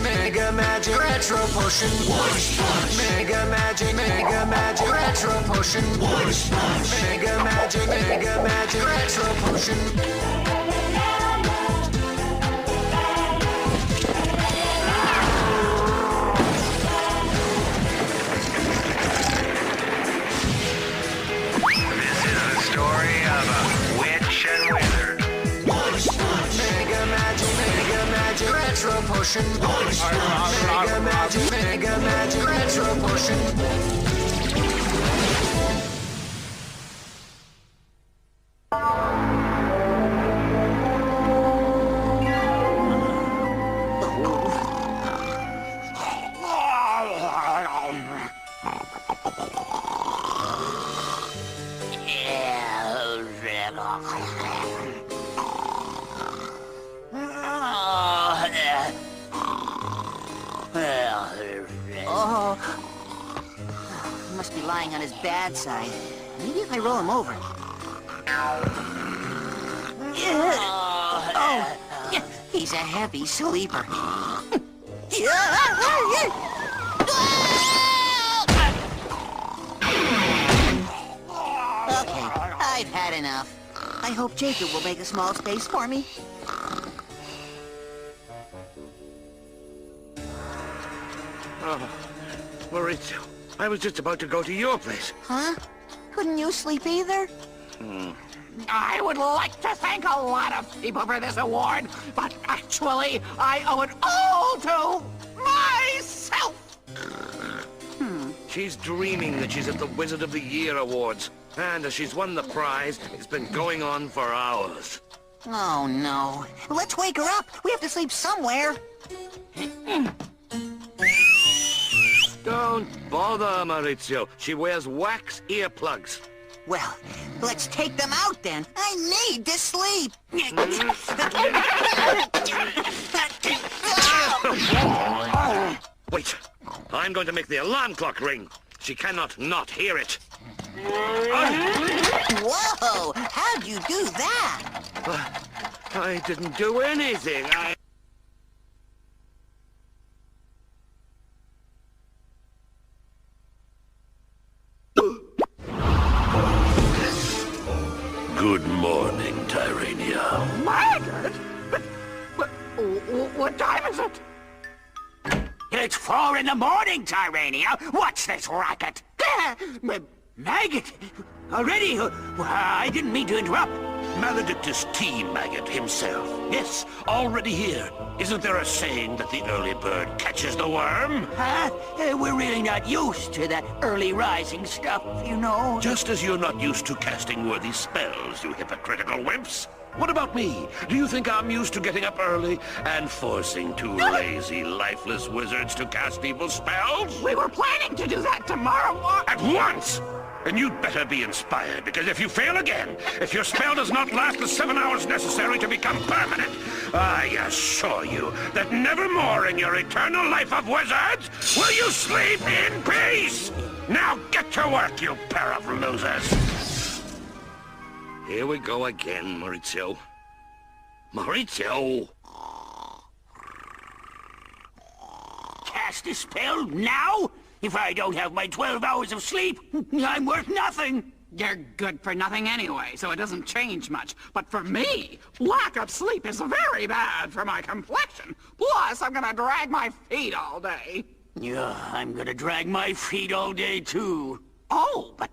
Mega magic retro potion. Wunshpunsh. Mega magic retro potion. Wunshpunsh. Mega magic retro potion. This is the story of a witch and wizard. Wunshpunsh. Mega magic retro potion. Wunshpunsh. Mega magic retro potion. Oh, he must be lying on his bad side. Maybe if I roll him over. Oh, he's a heavy sleeper. Okay, I've had enough. I hope Jacob will make a small space for me. Oh, Maurizio, I was just about to go to your place. Huh? Couldn't you sleep either? I would like to thank a lot of people for this award, but actually, I owe it all to myself! She's dreaming that she's at the Wizard of the Year Awards. And as she's won the prize, it's been going on for hours. Oh, no. Let's wake her up. We have to sleep somewhere. Don't bother, Maurizio. She wears wax earplugs. Well, let's take them out then. I need to sleep. Wait, I'm going to make the alarm clock ring. She cannot not hear it. Whoa! How'd you do that? I didn't do anything. Good morning, Tyrania. Maggot? But what time is it? It's 4 in the morning, Tyrania. What's this racket? Maggot? Already? I didn't mean to interrupt. Maledictus Tea Maggot himself. Yes, already here. Isn't there a saying that the early bird catches the worm? Huh? We're really not used to that early rising stuff, you know. Just as you're not used to casting worthy spells, you hypocritical wimps. What about me? Do you think I'm used to getting up early and forcing two lazy, lifeless wizards to cast evil spells? We were planning to do that tomorrow morning. At once! And you'd better be inspired, because if you fail again, if your spell does not last the 7 hours necessary to become permanent, I assure you that nevermore in your eternal life of wizards will you sleep in peace! Now get to work, you pair of losers! Here we go again, Maurizio. Maurizio! Cast a spell now? If I don't have my 12 hours of sleep, I'm worth nothing. You're good for nothing anyway, so it doesn't change much. But for me, lack of sleep is very bad for my complexion. Plus, I'm gonna drag my feet all day. Yeah, I'm gonna drag my feet all day, too. Oh, but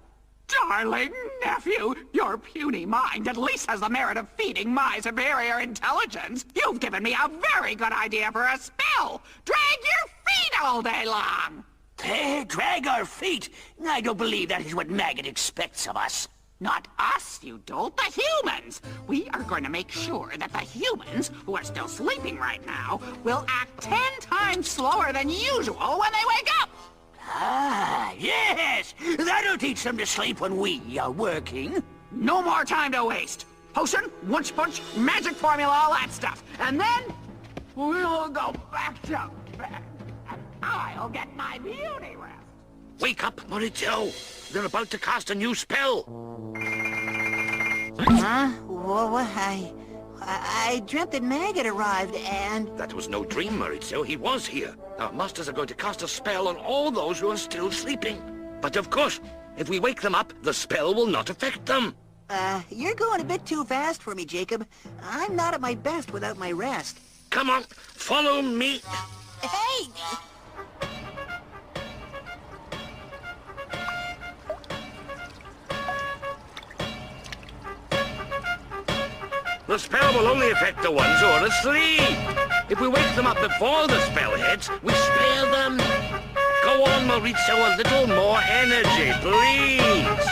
darling nephew, your puny mind at least has the merit of feeding my superior intelligence. You've given me a very good idea for a spell. Drag your feet all day long. Drag our feet? I don't believe that is what Maggot expects of us. Not us, you dolt, the humans! We are going to make sure that the humans, who are still sleeping right now, will act 10 times slower than usual when they wake up! Ah, yes! That'll teach them to sleep when we are working. No more time to waste. Potion, Wunshpunsh, magic formula, all that stuff. And then, we'll go back to bed. I'll get my beauty rest. Wake up, Maurizio! They're about to cast a new spell! Huh? What? I dreamt that Maggot arrived and... That was no dream, Maurizio. He was here. Our masters are going to cast a spell on all those who are still sleeping. But of course, if we wake them up, the spell will not affect them. You're going a bit too fast for me, Jacob. I'm not at my best without my rest. Come on, follow me. Hey! The spell will only affect the ones who are asleep. If we wake them up before the spell hits, we spare them. Go on, Maurizio, a little more energy, please.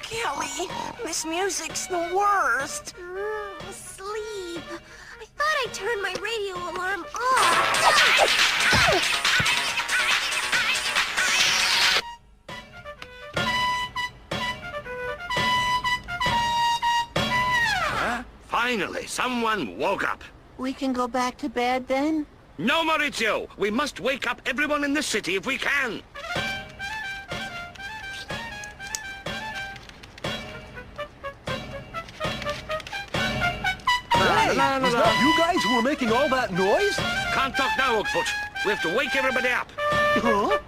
Kelly, this music's the worst. Sleep. I thought I turned my radio alarm off. Finally, someone woke up. We can go back to bed then? No, Maurizio! We must wake up everyone in the city if we can. Hey, is that you guys who were making all that noise? Can't talk now, Oakfoot. We have to wake everybody up. Huh?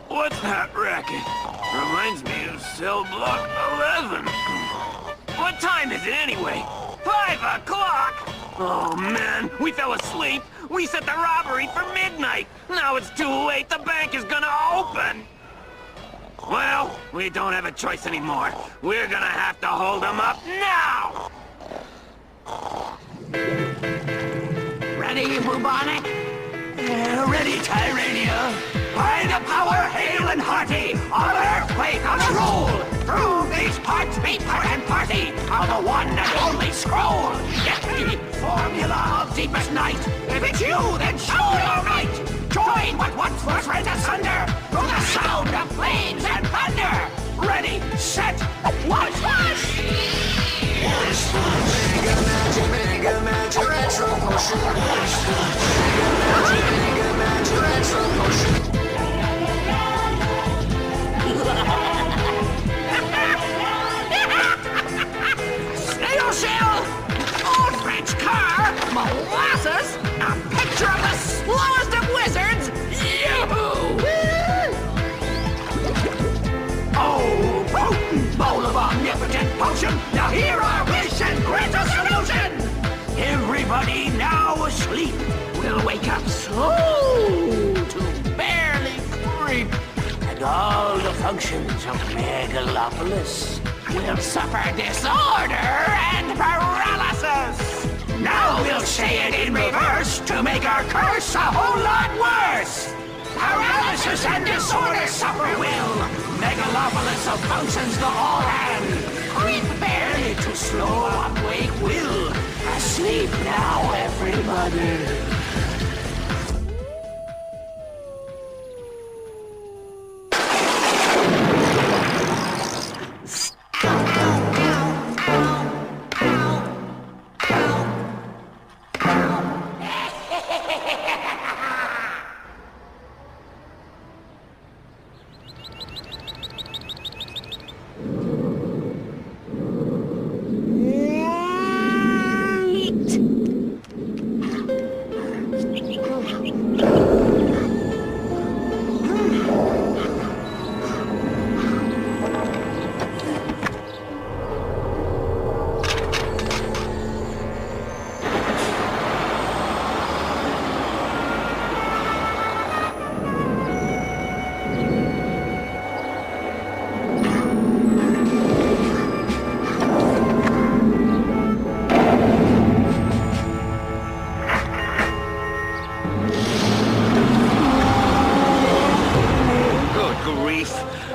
What's that racket? Reminds me of cell block 11. What time is it anyway? 5 o'clock! Oh man, we fell asleep. We set the robbery for midnight. Now it's too late. The bank is gonna open. Well, we don't have a choice anymore. We're gonna have to hold them up now! Ready, bubonic? Ready, Tyrania. By the power, hail and hearty, of earthquake on a roll. Through these parts be part and party of the one and only scroll. Get the formula of deepest night. If it's you, then show your might. Join what once was rent asunder through the sound of flames and thunder. Ready, set, Wunshpunsh! Mega magic, retro potion. Mega magic, retro potion. Snail shell, old French car, molasses, a picture of the slowest of wizards. Yoo-hoo! Oh, potent bowl of omnipotent potion. Now hear our wish and grant a solution. Everybody now asleep will wake up slow to barely creep. And all the functions of Megalopolis will suffer disorder and paralysis. Now we'll say it in reverse to make our curse a whole lot worse. Paralysis and disorder suffer will. Megalopolis of functions the all hand. Creep barely to slow awake will. Asleep now, everybody.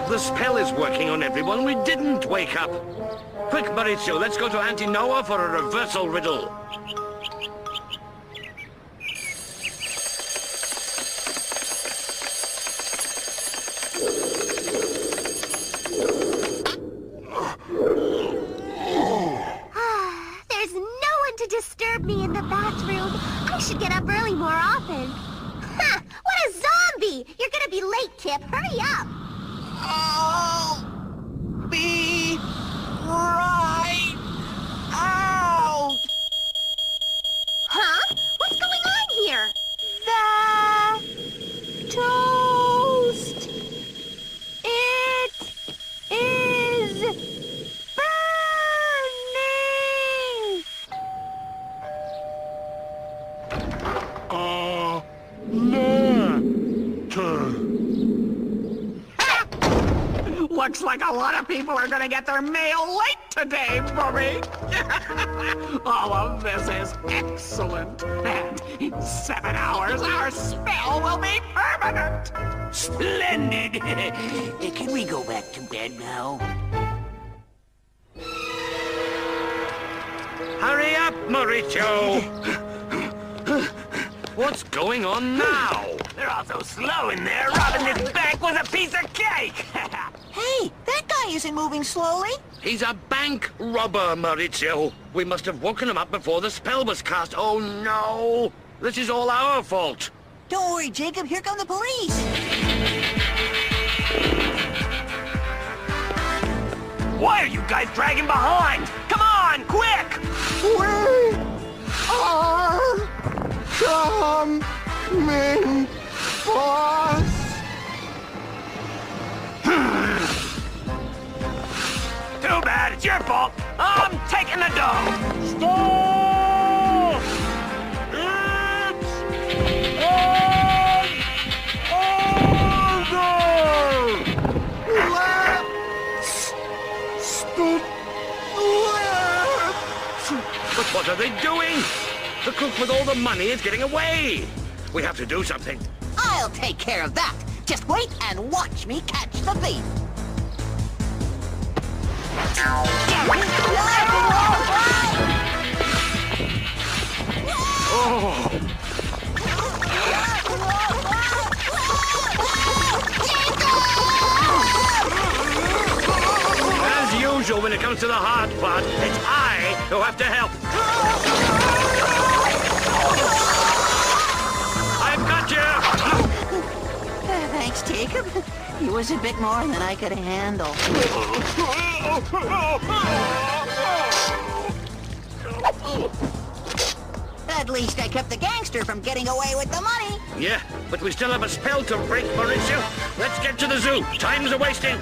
The spell is working on everyone. We didn't wake up. Quick, Maurizio, let's go to Auntie Noah for a reversal riddle. There's no one to disturb me in the bathroom. I should get up early more often. Ha! What a zombie! You're gonna be late, Kip. Hurry up! I'll be right out. Huh? What's going on here? The toast. It is burning. Looks like a lot of people are gonna get their mail late today, Bobby. All of this is excellent. And in 7 hours, our spell will be permanent. Splendid. Can we go back to bed now? Hurry up, Maurizio! What's going on now? They're all so slow in there. Robbing this bank was a piece of cake. Hey, that guy isn't moving slowly. He's a bank robber, Maurizio. We must have woken him up before the spell was cast. Oh, no! This is all our fault. Don't worry, Jacob. Here come the police. Why are you guys dragging behind? Come on, quick! We are coming, boss. Too bad, it's your fault. I'm taking the dough. Stop! But what are they doing? The cook with all the money is getting away. We have to do something. I'll take care of that. Just wait and watch me catch the thief. As usual, when it comes to the hard part, it's I who have to help. I've got you! Thanks, Jacob. It was a bit more than I could handle. At least I kept the gangster from getting away with the money. Yeah, but we still have a spell to break, Mauricio. Let's get to the zoo. Time's a-wasting.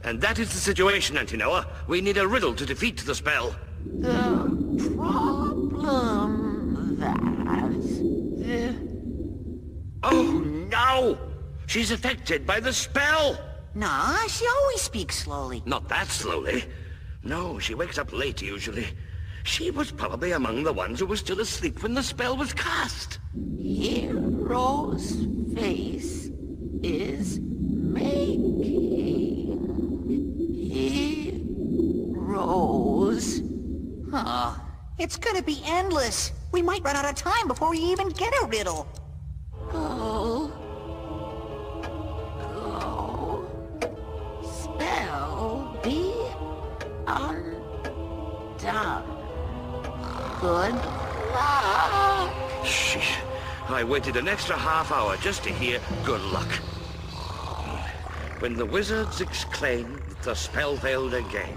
And that is the situation, Auntie Noah. We need a riddle to defeat the spell. The problem that... Oh, no! She's affected by the spell! Nah, she always speaks slowly. Not that slowly. No, she wakes up late usually. She was probably among the ones who were still asleep when the spell was cast. Hero's face is making heroes. Huh. It's gonna be endless. We might run out of time before we even get a riddle. Go. Spell be undone. Good luck. Sheesh. I waited an extra half hour just to hear good luck. When the wizards exclaimed that the spell failed again,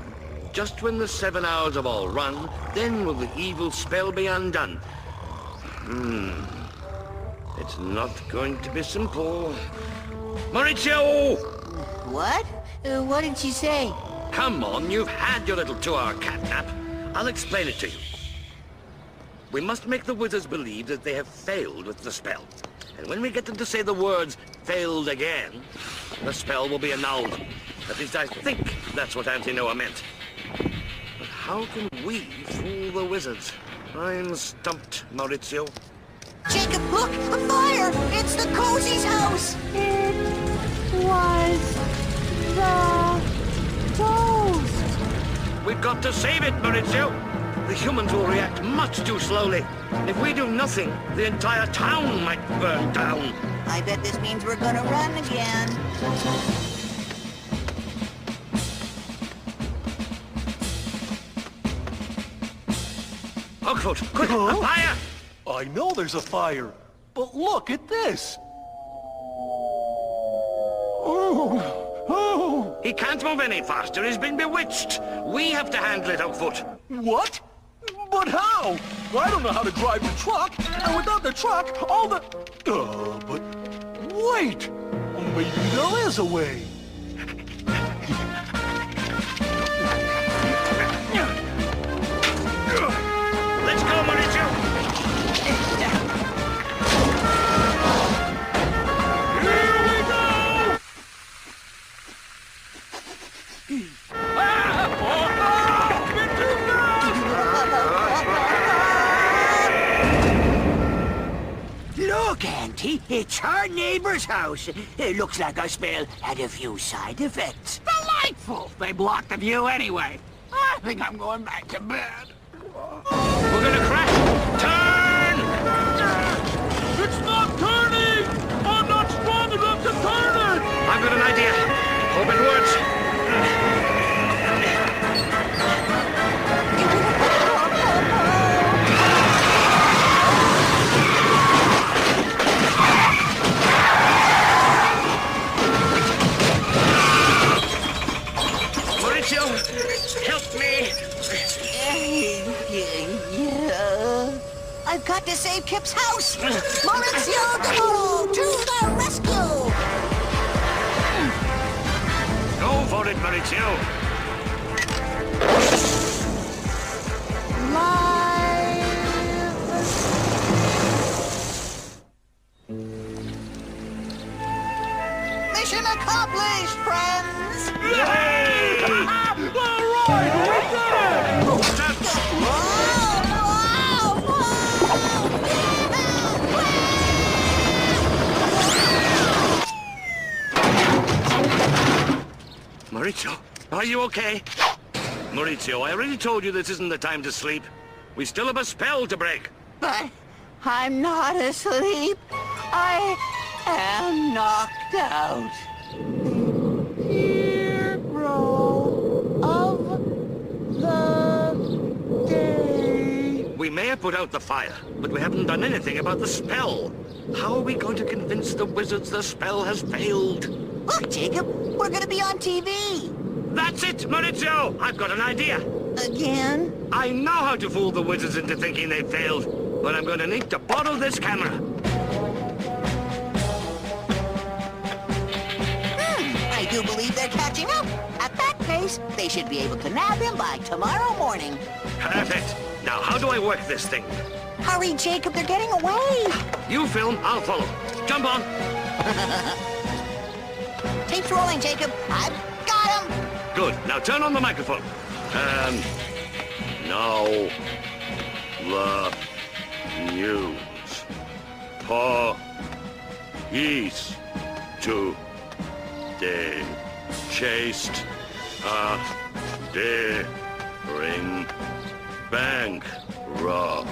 just when the 7 hours have all run, then will the evil spell be undone. It's not going to be simple. Mauricio! What? What did she say? Come on, you've had your little 2-hour catnap. I'll explain it to you. We must make the wizards believe that they have failed with the spell. And when we get them to say the words, failed again, the spell will be annulled. At least I think that's what Auntie Noah meant. But how can we fool the wizards? I'm stumped, Maurizio. Jacob, look! A fire! It's the Cozy's house! It was the toast. We've got to save it, Maurizio. The humans will react much too slowly. If we do nothing, the entire town might burn down. I bet this means we're gonna run again. Hogfoot, quick, a fire! I know there's a fire, but look at this. Oh. He can't move any faster. He's been bewitched. We have to handle it, Hogfoot. What? But how? I don't know how to drive the truck, and without the truck, all the... but wait! Maybe there is a way. Let's go, Mauricio! Here we go! Look, Auntie, it's our neighbor's house. It looks like our spell had a few side effects. Delightful! They blocked the view anyway. I think I'm going back to bed. We're gonna crash! Turn! It's not turning! I'm not strong enough to turn it! I've got an idea. Hope it works. Mauricio, help me! I've got to save Kip's house! Maurizio Demoro, to the rescue! Go for it, Mauricio! Mission accomplished, friends! Yay! All right, we did it! Whoa! Are you okay? Maurizio, I already told you this isn't the time to sleep. We still have a spell to break. But I'm not asleep. I am knocked out. Hero of the day. We may have put out the fire, but we haven't done anything about the spell. How are we going to convince the wizards the spell has failed? Look, Jacob, we're gonna be on TV. That's it, Maurizio! I've got an idea. Again? I know how to fool the wizards into thinking they failed, but I'm going to need to borrow this camera. I do believe they're catching up. At that pace, they should be able to nab him by tomorrow morning. Perfect. Now, how do I work this thing? Hurry, Jacob, they're getting away. You film, I'll follow. Jump on. Tape's rolling, Jacob. I've got him. Good. Now turn on the microphone. Now, the news. Police today chased a daring bank rob.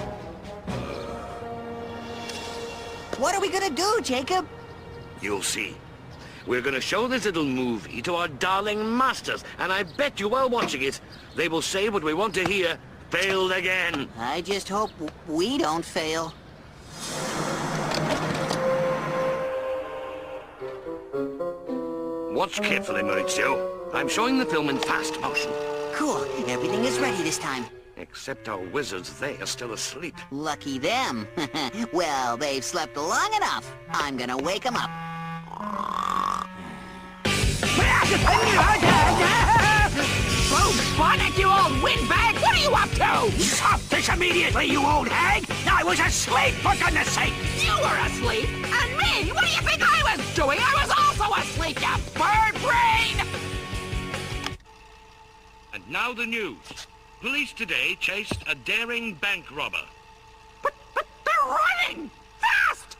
What are we gonna do, Jacob? You'll see. We're gonna show this little movie to our darling masters, and I bet you while watching it, they will say what we want to hear, failed again. I just hope we don't fail. Watch carefully, Maurizio. I'm showing the film in fast motion. Cool. Everything is ready this time. Except our wizards, they are still asleep. Lucky them. Well, they've slept long enough. I'm gonna wake them up. Oh, Bonnet, you old windbag! What are you up to? Stop this immediately, you old hag! I was asleep, for goodness sake! You were asleep? And me? What do you think I was doing? I was also asleep, you bird brain! And now the news. Police today chased a daring bank robber. But they're running! Fast!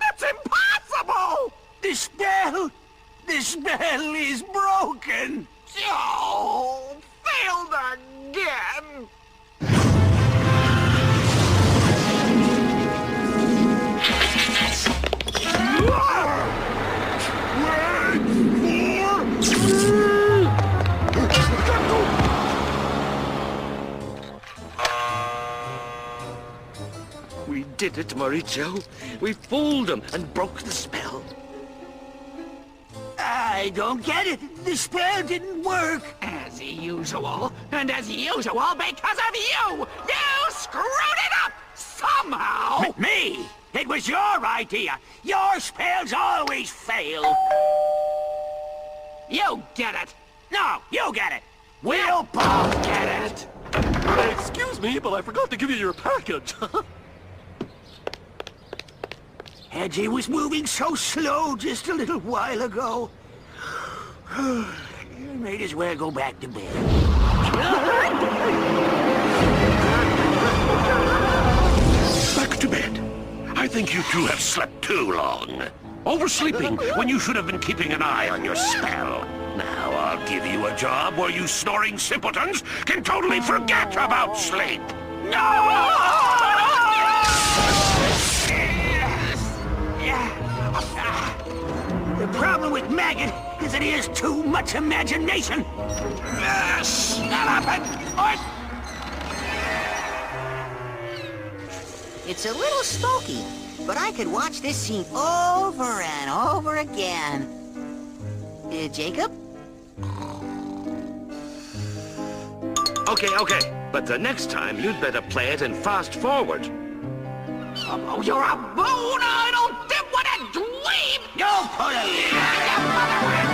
That's impossible! The spell is broken! Oh, failed again! We did it, Maurizio. We fooled them and broke the spell. I don't get it. The spell didn't work. As usual. And as usual, because of you! You screwed it up! Somehow! Me? It was your idea. Your spells always fail. You get it! No, you get it. We'll both get it. Excuse me, but I forgot to give you your package. Edgy was moving so slow just a little while ago. Might as well go back to bed. Back to bed. I think you two have slept too long. Oversleeping when you should have been keeping an eye on your spell. Now I'll give you a job where you snoring simpletons can totally forget about sleep. The problem with Maggot is that he has too much imagination. Yes! It's a little smoky, but I could watch this scene over and over again. Jacob? Okay. But the next time, you'd better play it in fast forward. Oh, you're a boon-idle dimwit and dweeb! Don't put it in!